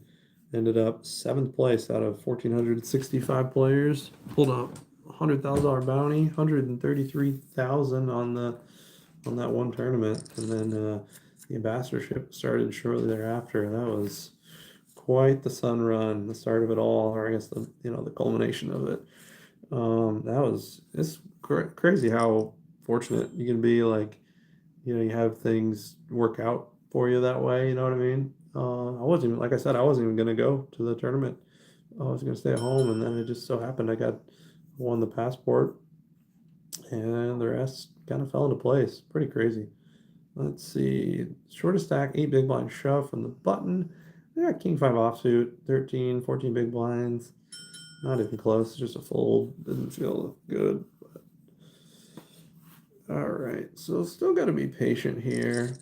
Ended up 7th place out of 1,465 players. Pulled up $100,000 bounty, 133,000 on that one tournament, and then the ambassadorship started shortly thereafter. That was quite the Sun Run, the start of it all, or I guess the culmination of it. It's crazy how fortunate you can be. Like, you have things work out for you that way. You know what I mean? I wasn't even, like I said, I wasn't even gonna go to the tournament. I was gonna stay at home, and then it just so happened I won the passport, and the rest kind of fell into place. Pretty crazy. Let's see. Shortest stack, 8 big blind shove from the button. I got king 5 offsuit, 13, 14 big blinds. Not even close, just a fold. Didn't feel good. All right, so still got to be patient here.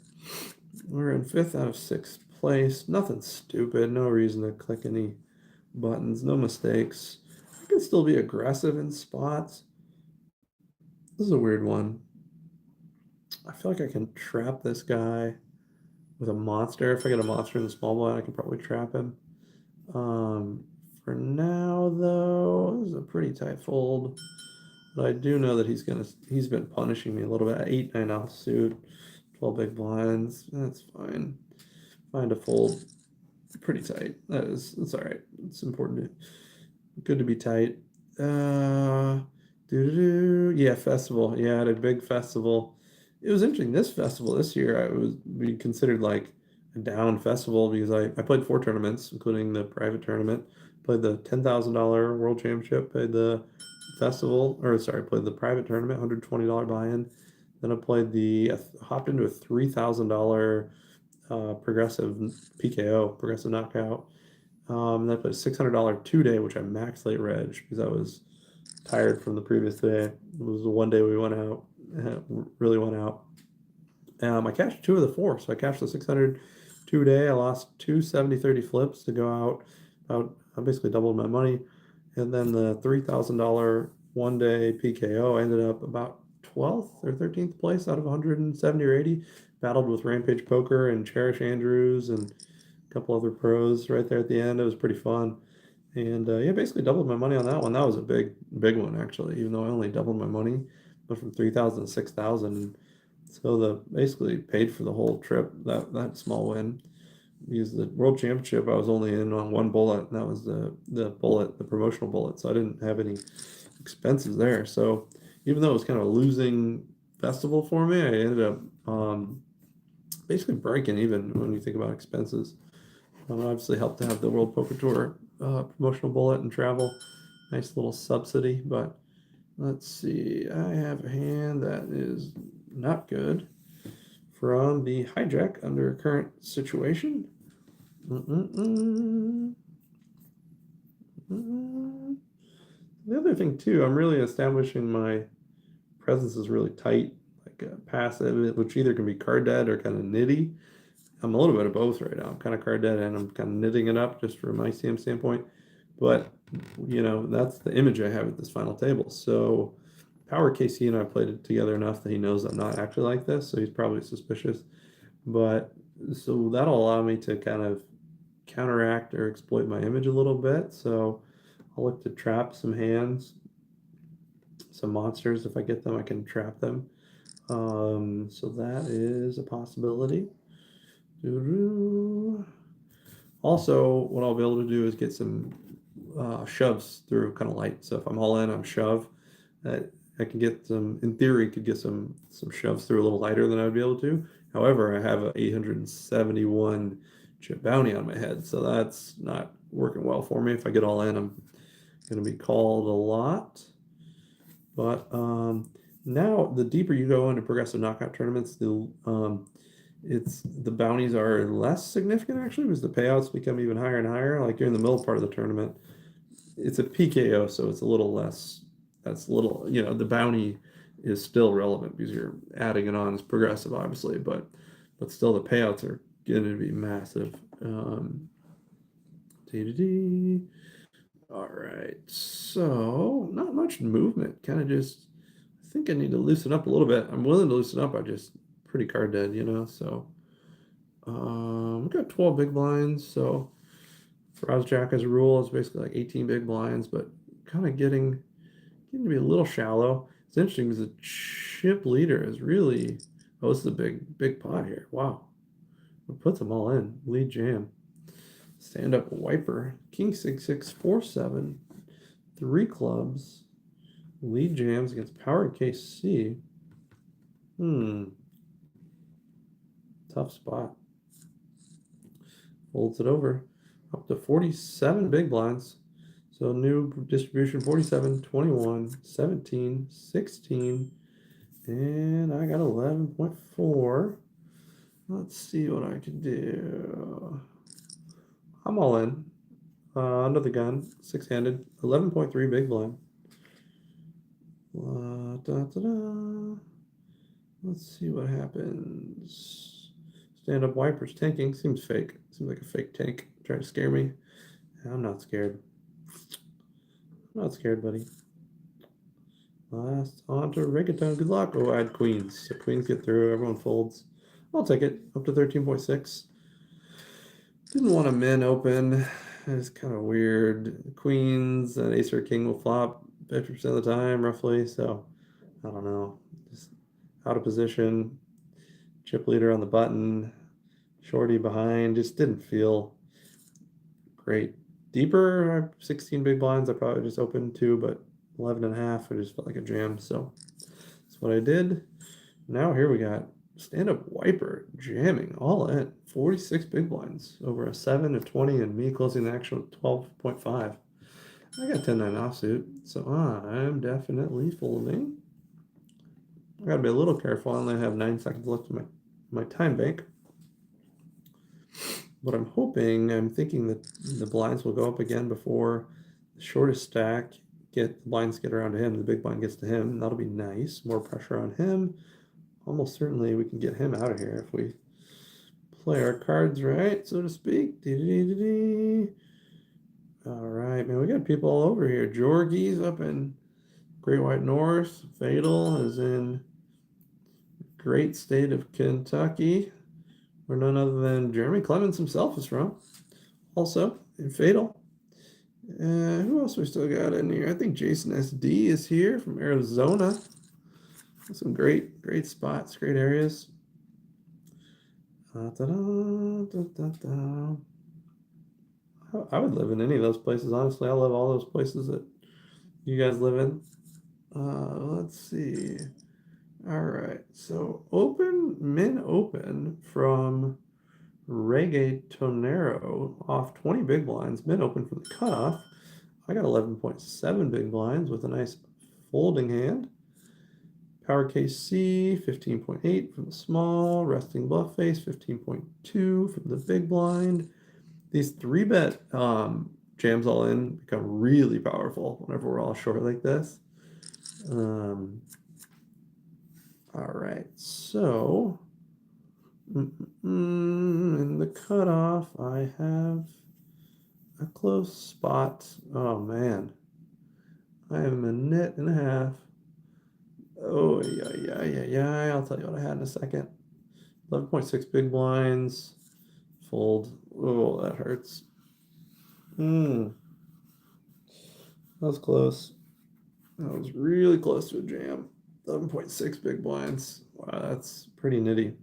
We're in 5th out of 6th place. Nothing stupid. No reason to click any buttons. No mistakes. I can still be aggressive in spots. This is a weird one. I feel like I can trap this guy with a monster. If I get a monster in the small blind, I can probably trap him. For now, though, this is a pretty tight fold. But I do know that he's been punishing me a little bit. 8, 9 offsuit, 12 big blinds. That's fine. Find a fold pretty tight. That's all right. It's important good to be tight. Yeah, festival. Yeah, I had a big festival. It was interesting. This festival this year, I was be considered like a down festival because I played 4 tournaments, including the private tournament. Played the $10,000 World Championship. Played the festival, or sorry, played the private tournament, $120 buy-in. Then hopped into a $3,000 progressive PKO, progressive knockout. Then I played a $600 2-day, which I max late reg because I was tired from the previous day. It was the one day we went out, really went out. I cashed 2 of the 4, so I cashed the 600 2-day. I lost 2 70-30 flips to go out. I basically doubled my money. And then the $3,000 1-day PKO, I ended up about 12th or 13th place out of 170 or 80. Battled with Rampage Poker and Cherish Andrews and a couple other pros right there at the end. It was pretty fun. And yeah, basically doubled my money on that one. That was a big one, actually, even though I only doubled my money, went from 3,000 to 6,000. So basically paid for the whole trip, that small win. Because the World Championship, I was only in on 1 bullet, and that was the promotional bullet. So I didn't have any expenses there. So even though it was kind of a losing festival for me, I ended up basically breaking even when you think about expenses. Obviously helped to have the World Poker Tour promotional bullet and travel. Nice little subsidy, but let's see. I have a hand that is not good from the hijack under current situation. The other thing too, I'm really establishing my presence is really tight, like passive, which either can be card dead or kind of nitty. I'm a little bit of both right now. I'm kind of card dead and I'm kind of knitting it up just from my CM standpoint. But that's the image I have at this final table. So Power KC and I played it together enough that he knows I'm not actually like this, so he's probably suspicious. But so that'll allow me to kind of counteract or exploit my image a little bit. So I'll look to trap some hands, some monsters. If I get them, I can trap them. So that is a possibility. Also, what I'll be able to do is get some shoves through kind of light. So if I'm all in, I'm shove. I can get some, in theory, could get some shoves through a little lighter than I would be able to. However, I have an 871 chip bounty on my head, so that's not working well for me. If I get all in, I'm going to be called a lot. But now, the deeper you go into progressive knockout tournaments, the bounties are less significant actually, because the payouts become even higher and higher. Like you're in the middle part of the tournament, it's a PKO, so it's a little less. The bounty is still relevant because you're adding it on as progressive, obviously, but still the payouts are going to be massive. All right, so not much movement. Kind of just, I think I need to loosen up a little bit. I'm willing to loosen up. I just pretty card dead, So we got 12 big blinds. So for Jack as a rule, it's basically like 18 big blinds, but kind of getting to be a little shallow. It's interesting because the chip leader is really, this is a big pot here. Wow. It puts them all in, lead jam. Stand up wiper. King 6647. 3 clubs. Lead jams against Power KC. Tough spot. Folds it over. Up to 47 big blinds. So new distribution 47, 21, 17, 16. And I got 11.4. Let's see what I can do. I'm all in. Under the gun, 6-handed, 11.3 big blind. Let's see what happens. Stand up wipers tanking seems fake. Seems like a fake tank trying to scare me. I'm not scared. I'm not scared, buddy. Last on to reggaeton. Good luck. Oh, I had queens. So queens get through. Everyone folds. I'll take it. Up to 13.6. Didn't want a min open. It's kind of weird. Queens and ace or king will flop 50% of the time, roughly. So, I don't know. Just out of position. Chip leader on the button. Shorty behind. Just didn't feel great. Deeper, 16 big blinds. I probably just opened 2, but 11.5. I just felt like a jam. So, that's what I did. Now here we got stand-up wiper jamming all in 46 big blinds over a 7, a 20, and me closing the actual 12.5. I got 10-9 offsuit, so I'm definitely folding. I gotta be a little careful. I only have 9 seconds left in my time bank. But I'm thinking that the blinds will go up again before the shortest stack the blinds get around to him. The big blind gets to him. That'll be nice. More pressure on him. Almost certainly we can get him out of here if we play our cards right, so to speak. All right, man, we got people all over here. Jorgie's up in Great White North. Fatal is in great state of Kentucky, where none other than Jeremy Clemens himself is from. Also in Fatal. Who else we still got in here? I think Jason SD is here from Arizona. Some great spots, great areas. I would live in any of those places, honestly. I love all those places that you guys live in. Let's see. All right, so min open from Reggaetonero off 20 big blinds, min open from the cutoff. I got 11.7 big blinds with a nice folding hand. Power KC, 15.8 from the small. Resting bluff face, 15.2 from the big blind. These 3-bet jams all in become really powerful whenever we're all short like this. All right, so in the cutoff, I have a close spot. Oh, man. I am a nit and a half. Oh, yeah. I'll tell you what I had in a second. 11.6 big blinds. Fold. Oh, that hurts. That was close. That was really close to a jam. 11.6 big blinds. Wow, that's pretty nitty.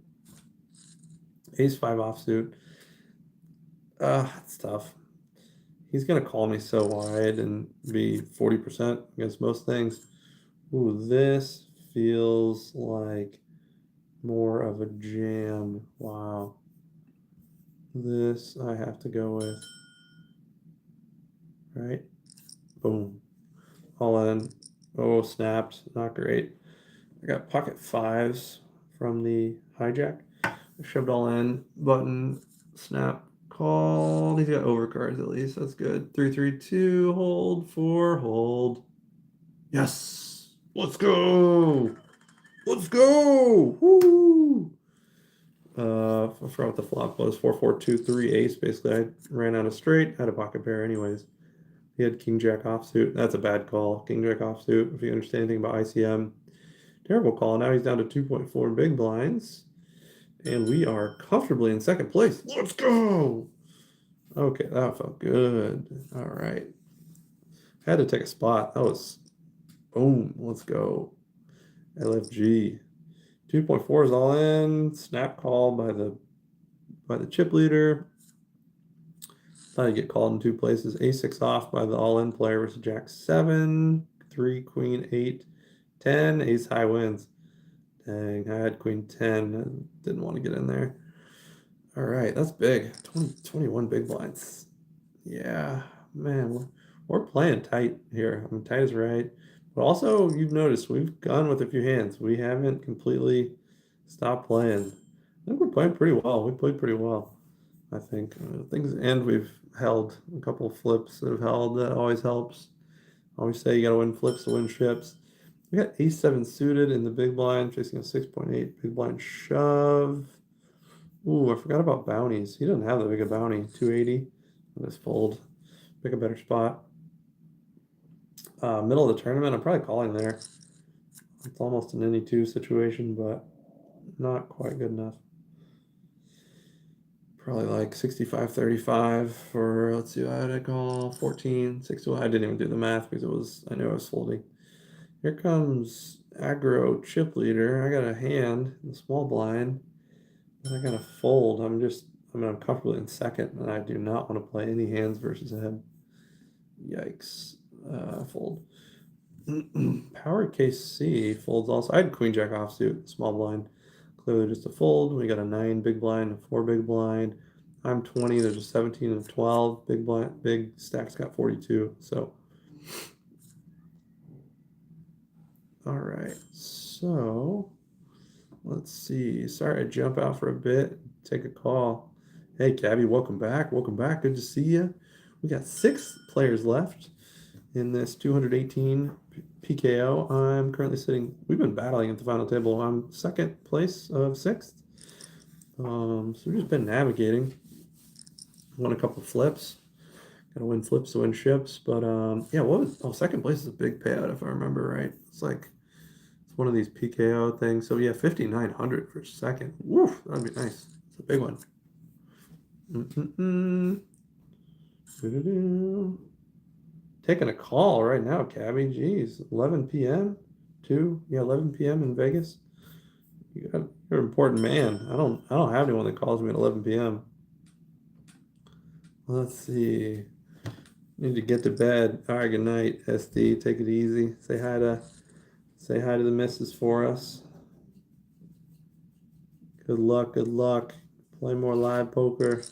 Ace 5 offsuit. It's tough. He's going to call me so wide and be 40% against most things. Ooh, this feels like more of a jam. Wow. This I have to go with. Right? Boom. All in. Oh, snapped. Not great. I got pocket 5s from the hijack. I shoved all in. Button. Snap. Call. He's got overcards at least. That's good. 3-3-2. Hold. 4. Hold. Yes. Let's go. Let's go. Woo. I forgot what the flop was. 4-4-2-3 ace. Basically, I ran out of straight. Had a pocket pair anyways. He had king jack offsuit. That's a bad call. King jack offsuit. If you understand anything about ICM, terrible call. Now he's down to 2.4 big blinds. And we are comfortably in second place. Let's go. Okay, that felt good. All right. Had to take a spot. That was boom. Let's go. LFG. 2.4 is all in. Snap call by the chip leader. how you get called in two places. A6 off by the all-in player versus Jack 7, 3, Queen 8, 10, Ace high wins. Dang, I had Queen 10. Didn't want to get in there. All right, that's big. 21 big blinds. Yeah, man, we're playing tight here. I mean, tight is right. But also, you've noticed we've gone with a few hands. We haven't completely stopped playing. I think we're playing pretty well. We played pretty well, I think. And we've held a couple of flips that have held. That always helps. I always say you got to win flips to win chips. We got ace-7 suited in the big blind, facing a 6.8 big blind shove. Ooh, I forgot about bounties. He doesn't have that big a bounty. 280. Let's fold. Pick a better spot. Middle of the tournament, I'm probably calling there. It's almost an any two situation, but not quite good enough. Probably like 65-35 for, let's see, I had to call 14, 6 to, I didn't even do the math because I knew I was folding. Here comes aggro chip leader. I got a hand in the small blind. And I gotta fold. I'm comfortably in second, and I do not want to play any hands versus him. Yikes. Fold. Power KC folds also. I had Queen Jack offsuit, small blind. Clearly just a fold. We got a 9 big blind, a 4 big blind. I'm 20. There's a 17 and a 12 big blind. Big stack's got 42. So, all right. So, let's see. Sorry I jump out for a bit. Take a call. Hey, Cabby, welcome back. Welcome back. Good to see you. We got 6 players left in this 218 PKO. I'm currently sitting, we've been battling at the final table. I'm second place of 6th. So we've just been navigating. Won a couple flips. Got to win flips to win ships. But yeah, second place is a big payout if I remember right. It's one of these PKO things. So yeah, 5,900 for second. Woof, that'd be nice. It's a big one. Taking a call right now, Cabby. Jeez, 11 p.m. 11 p.m. in Vegas. You're an important man. I don't have anyone that calls me at 11 p.m. Let's see. Need to get to bed. All right, good night, SD. Take it easy. Say hi to the missus for us. Good luck, good luck. Play more live poker.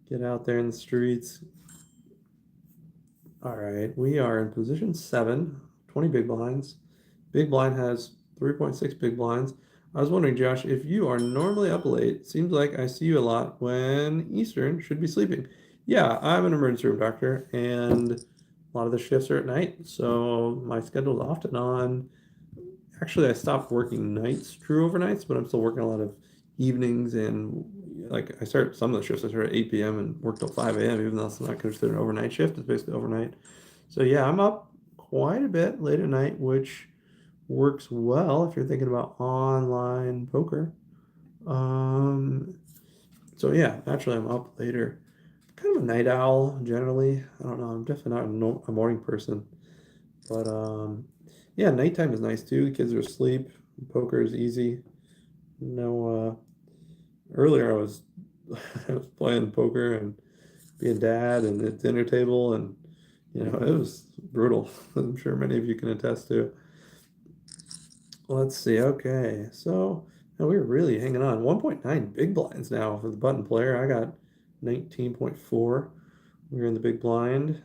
Get out there in the streets. All right, we are in position 7, 20 big blinds. Big blind has 3.6 big blinds. I was wondering, Josh, if you are normally up late, seems like I see you a lot when Eastern should be sleeping. Yeah, I'm an emergency room doctor, and a lot of the shifts are at night, so my schedule is often on. Actually, I stopped working nights, true overnights, but I'm still working a lot of evenings, and like some of the shifts I start at 8 p.m. and work till 5 a.m., even though it's not considered an overnight shift. It's basically overnight. So yeah, I'm up quite a bit late at night, which works well if you're thinking about online poker. So yeah, naturally I'm up later. Kind of a night owl generally. I don't know. I'm definitely not a morning person, but yeah, nighttime is nice too. The kids are asleep. Poker is easy. Earlier I was I was playing poker and being dad and at dinner table, and it was brutal. I'm sure many of you can attest to. Let's see. Okay, so now we're really hanging on. 1.9 big blinds now for the button player. I got 19.4. We're in the big blind.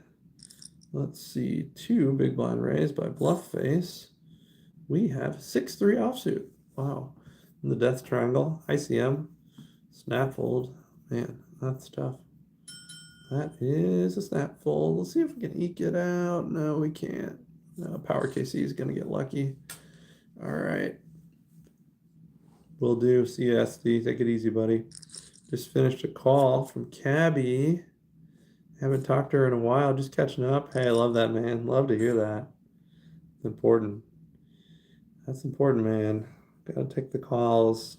Let's see. 2 big blind raised by bluff face. We have 6-3 offsuit. Wow. In the death triangle. ICM. Snap fold. Man, that's tough. That is a snap fold. Let's see if we can eke it out. No, we can't. No, Power KC is going to get lucky. All right. Will do. CSD. Take it easy, buddy. Just finished a call from Cabby. Haven't talked to her in a while. Just catching up. Hey, I love that, man. Love to hear that. It's important. That's important, man. Gotta take the calls.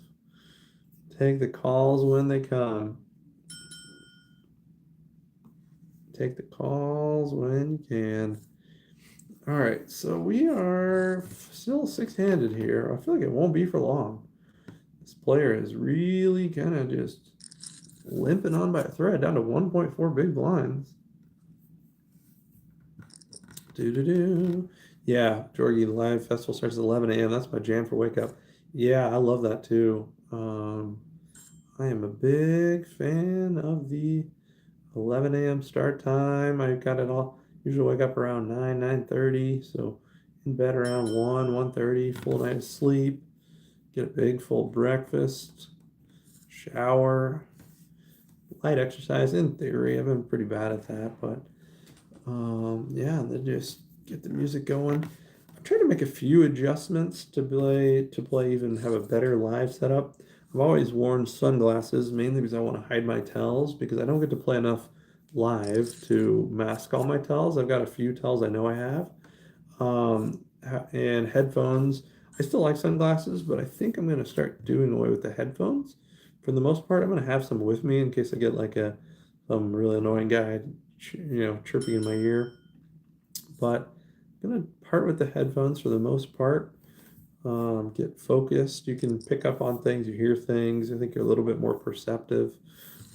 Take the calls when they come. Take the calls when you can. All right, so we are still 6-handed here. I feel like it won't be for long. This player is really kind of just limping on by a thread, down to 1.4 big blinds. Do. Yeah, Jorgie, the live festival starts at 11 a.m. That's my jam for wake up. Yeah, I love that too. I am a big fan of the 11 a.m. start time. I got it all. Usually wake up around 9, 9:30. So in bed around 1, 1:30. Full night of sleep. Get a big full breakfast. Shower. Light exercise in theory. I've been pretty bad at that, but yeah, then just get the music going. I'm trying to make a few adjustments to play even have a better live setup. I've always worn sunglasses mainly because I want to hide my tells because I don't get to play enough live to mask all my tells. I've got a few tells I know I have. And headphones. I still like sunglasses, but I think I'm going to start doing away with the headphones. For the most part, I'm going to have some with me in case I get like some really annoying guy, chirping in my ear. But I'm going to part with the headphones for the most part. Get focused. You can pick up on things, you hear things. I think you're a little bit more perceptive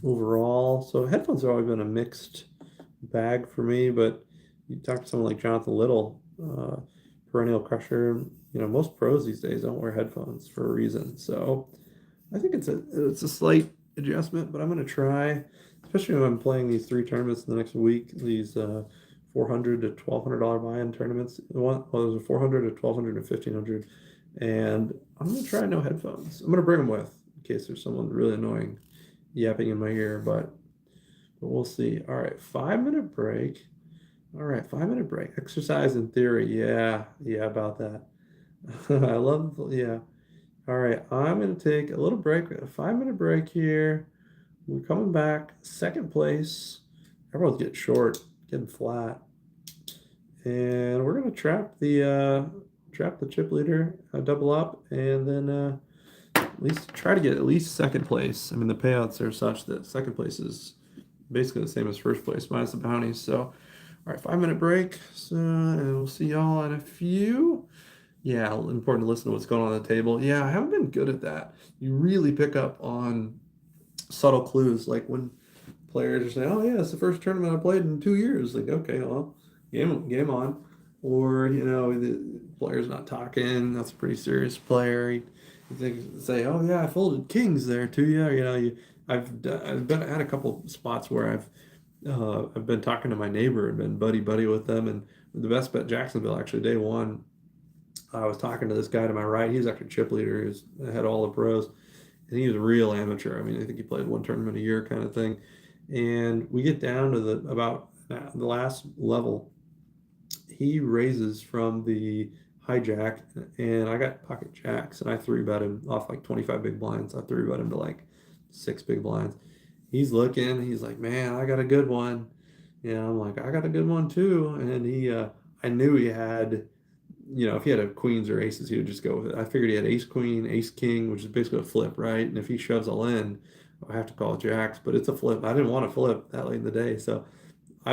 overall. So headphones have always been a mixed bag for me, but you talk to someone like Jonathan Little, perennial crusher. Most pros these days don't wear headphones for a reason. So I think it's a slight adjustment, but I'm going to try, especially when I'm playing these 3 tournaments in the next week. These $400 to $1,200 buy-in tournaments. There's a 400 to 1,200 to 1,500, and I'm going to try no headphones. I'm going to bring them with in case there's someone really annoying yapping in my ear, but we'll see. All right, 5-minute break. All right, 5-minute break. Exercise in theory. Yeah, about that. I love, yeah. All right, I'm going to take a little break, a 5-minute break here. We're coming back, second place. Everyone's getting short, getting flat. And we're going to trap the chip leader, double up, and then at least try to get at least second place. I mean, the payouts are such that second place is basically the same as first place minus the bounties. So, all right, 5-minute break. So, and we'll see y'all in a few. Yeah, important to listen to what's going on the table. Yeah, I haven't been good at that. You really pick up on subtle clues, like when players are saying, "Oh yeah, it's the first tournament I played in 2 years." Like, okay, well, game on. Or the player's not talking. That's a pretty serious player. They say, "Oh yeah, I folded kings there too." Yeah, I've had a couple spots where I've been talking to my neighbor and been buddy with them, and the best bet Jacksonville actually day one. I was talking to this guy to my right. He's actually chip leader. He's had all the pros, and he was a real amateur. I mean, I think he played one tournament a year kind of thing. And we get down to about the last level. He raises from the hijack, and I got pocket jacks, and I 3-bet him off like 25 big blinds. I 3-bet him to like 6 big blinds. He's looking. He's like, "Man, I got a good one." I'm like, "I got a good one too." And I knew he had if he had a queens or aces, he would just go with it. I figured he had ace queen, ace king, which is basically a flip, right? And if he shoves all in, I have to call jacks, but it's a flip. I didn't want to flip that late in the day, so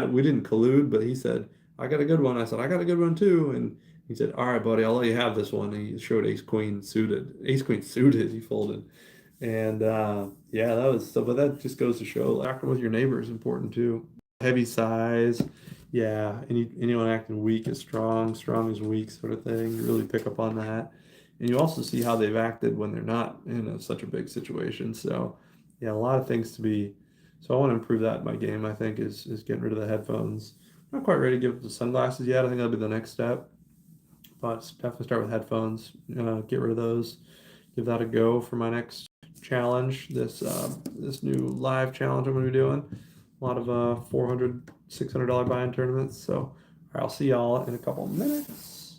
we didn't collude. But he said, "I got a good one." I said, "I got a good one too," and he said, "All right, buddy, I'll let you have this one." And he showed ace queen suited. Ace queen suited. He folded, and yeah, that was so. But that just goes to show, like, acting with your neighbor is important too. Heavy size. Yeah, anyone acting weak is strong, strong is weak, sort of thing. You really pick up on that, and you also see how they've acted when they're not in such a big situation. So, yeah, a lot of things to be. So I want to improve that in my game. I think is getting rid of the headphones. I'm not quite ready to give up the sunglasses yet. I think that'll be the next step, but definitely start with headphones. Get rid of those. Give that a go for my next challenge. This new live challenge I'm going to be doing. A lot of $400, $600 buy-in tournaments. So I'll see y'all in a couple of minutes.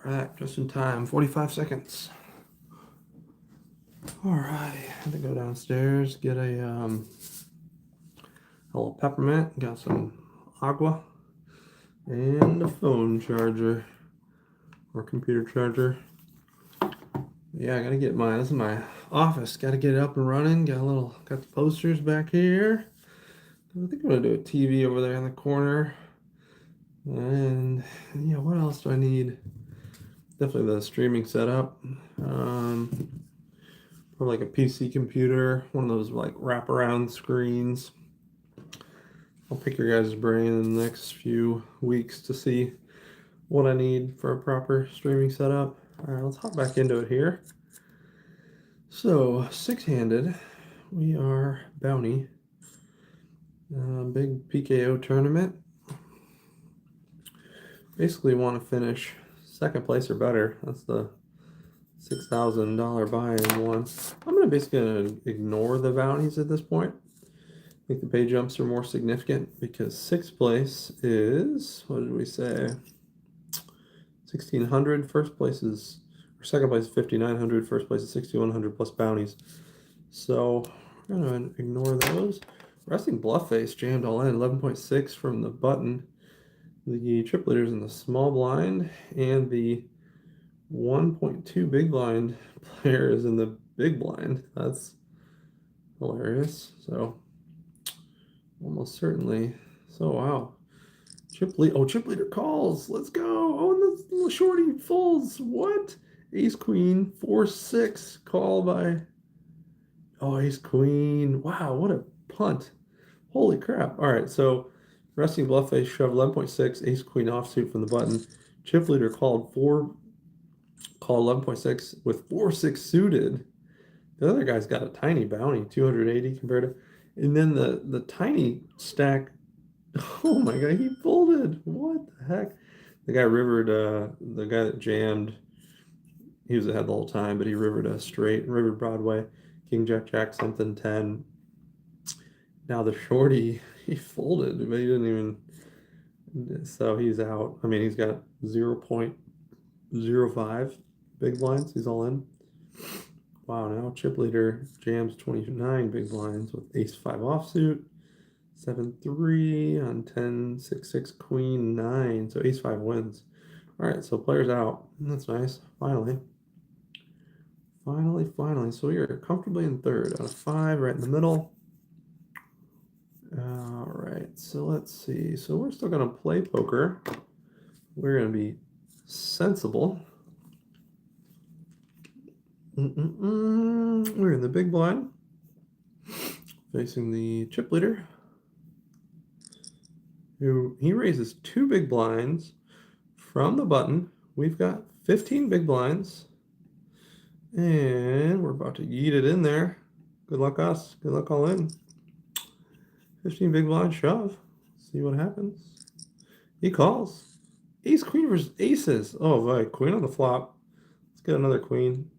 All right, just in time, 45 seconds. All right, I had to go downstairs, get a little peppermint, got some agua, and a phone charger or computer charger. Yeah, I gotta get this is my office. Gotta get it up and running. Got the posters back here. I think I'm gonna do a TV over there in the corner. And yeah, what else do I need? Definitely the streaming setup. Or like a PC computer, one of those like wraparound screens. I'll pick your guys' brain in the next few weeks to see what I need for a proper streaming setup. All right, let's hop back into it here. So, six-handed, we are Bounty. Big PKO tournament. Basically want to finish second place or better. That's the $6,000 buy-in one. I'm basically gonna ignore the bounties at this point. I think the pay jumps are more significant because sixth place is, what did we say? 1,600. Second place is 5,900. First place is 6,100 plus bounties. So we're gonna ignore those. Resting Bluff Face jammed all in 11.6 from the button. The trip leaders in the small blind and the 1.2 big blind player is in the big blind. That's hilarious. So almost certainly. So wow. Chip leader calls. Let's go. Oh, and the little shorty folds. What? Ace Queen 4-6 call by. Oh, Ace Queen. Wow, what a punt. Holy crap. All right, so resting bluff face shoved 11.6, Ace Queen offsuit from the button. Chip leader called 11.6 with 4-6 suited. The other guy's got a tiny bounty, 280 compared to, and then the tiny stack. Oh my god, he folded. What the heck? The guy rivered, the guy that jammed, he was ahead the whole time, but he rivered a straight, rivered Broadway, King Jack something 10. Now the shorty, he folded, but he didn't even, so he's out. I mean, he's got 0.05 big blinds. He's all in. Wow, now chip leader jams 29 big blinds with ace 5 offsuit, 7-3 on 10, 6-6, queen 9. So ace 5 wins. All right, so players out. That's nice. Finally. So we are comfortably in third out of 5, right in the middle. All right, so let's see. So we're still going to play poker. We're going to be sensible. We're in the big blind, facing the chip leader, who he raises 2 big blinds from the button. We've got 15 big blinds, and we're about to yeet it in there. Good luck us. Good luck all in. 15 big blind shove. See what happens. He calls. Ace queen versus aces. Oh, right. Queen on the flop. Let's get another queen.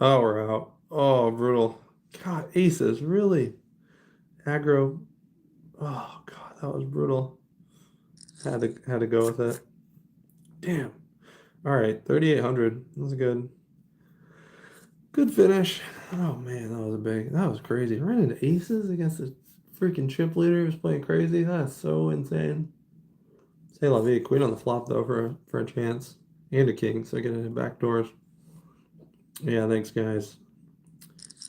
Oh, we're out. Oh, brutal. God, aces. Really? Aggro. Oh, God, that was brutal. Had to go with it. Damn. All right, 3,800. That was good finish. Oh man, that was crazy. Ran into aces against the freaking chip leader who was playing crazy. That's so insane. Say la vie. Queen on the flop though for a chance. And a king, so I get into back doors. Yeah, thanks guys.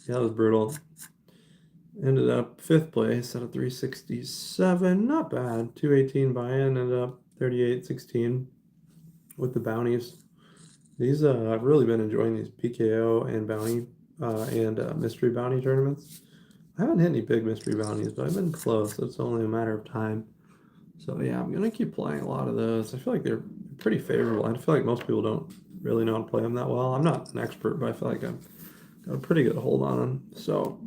Yeah, that was brutal. Ended up 5th place out of 367. Not bad. 218 buy-in, ended up 38-16. with the bounties. These I've really been enjoying these PKO and bounty and mystery bounty tournaments. I haven't hit any big mystery bounties, but I've been close. It's only a matter of time. So yeah, I'm gonna keep playing a lot of those. I feel like they're pretty favorable. I feel like most people don't really know how to play them that well. I'm not an expert, but I feel like I've got a pretty good hold on them. So,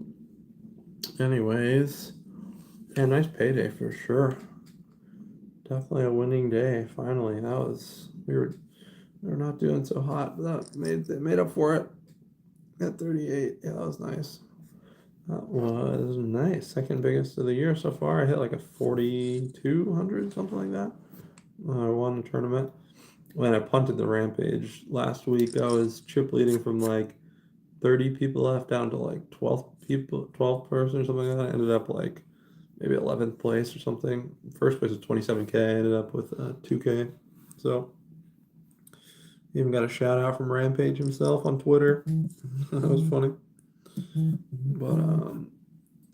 anyways, yeah, nice payday for sure. Definitely a winning day. Finally, we were not doing so hot, but they made up for it at 38. Yeah, that was nice. That was nice. Second biggest of the year so far. I hit like a 4,200, something like that. I won the tournament. When I punted the Rampage last week, I was chip leading from like 30 people left down to like 12 people, 12 person or something like that. I ended up like maybe 11th place or something. First place was 27K. I ended up with 2K. So even got a shout out from Rampage himself on Twitter. That was funny. But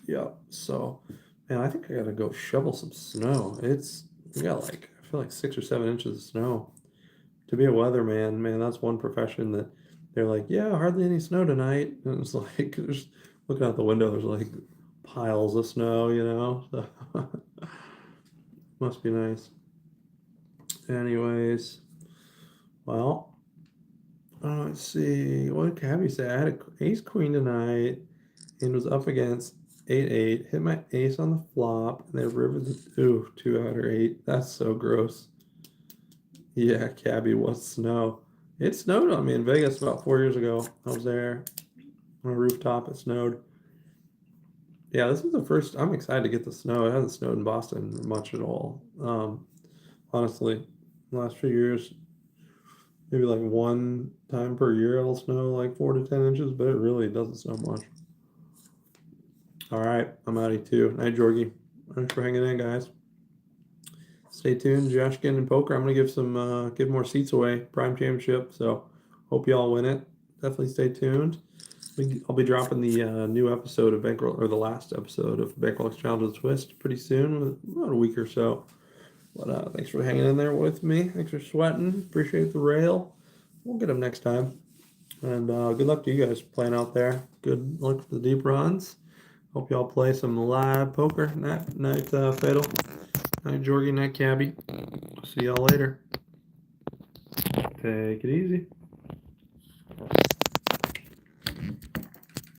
yeah. So man, I think I gotta go shovel some snow. We got like I feel like 6 or 7 inches of snow. To be a weatherman, man, that's one profession that they're like, yeah, hardly any snow tonight. And it's like, just looking out the window, there's like piles of snow, So must be nice. Anyways, well, let's see. What did Cabby say? I had an ace queen tonight and was up against 8-8. Hit my ace on the flop and they rivered the 2 out or 8. That's so gross. Yeah, Cabby, what snow? It snowed on me in Vegas about 4 years ago. I was there on a rooftop. It snowed. Yeah, this is the first. I'm excited to get the snow. It hasn't snowed in Boston much at all. Honestly, the last few years, maybe like one time per year it'll snow like 4 to 10 inches, but it really doesn't snow much. All right, I'm out of here too. Night, Jorgie. Thanks for hanging in, guys. Stay tuned, Josh Ginn and Poker. I'm gonna give more seats away, Prime Championship. So hope you all win it. Definitely stay tuned. I'll be dropping the new episode of Bankroll, or the last episode of Bankroll's Challenge Twist pretty soon, about a week or so. But thanks for hanging in there with me. Thanks for sweating. Appreciate the rail. We'll get them next time. And good luck to you guys playing out there. Good luck for the deep runs. Hope y'all play some live poker. Night Fatal. Night Jorgie. Night Cabby. See y'all later. Take it easy.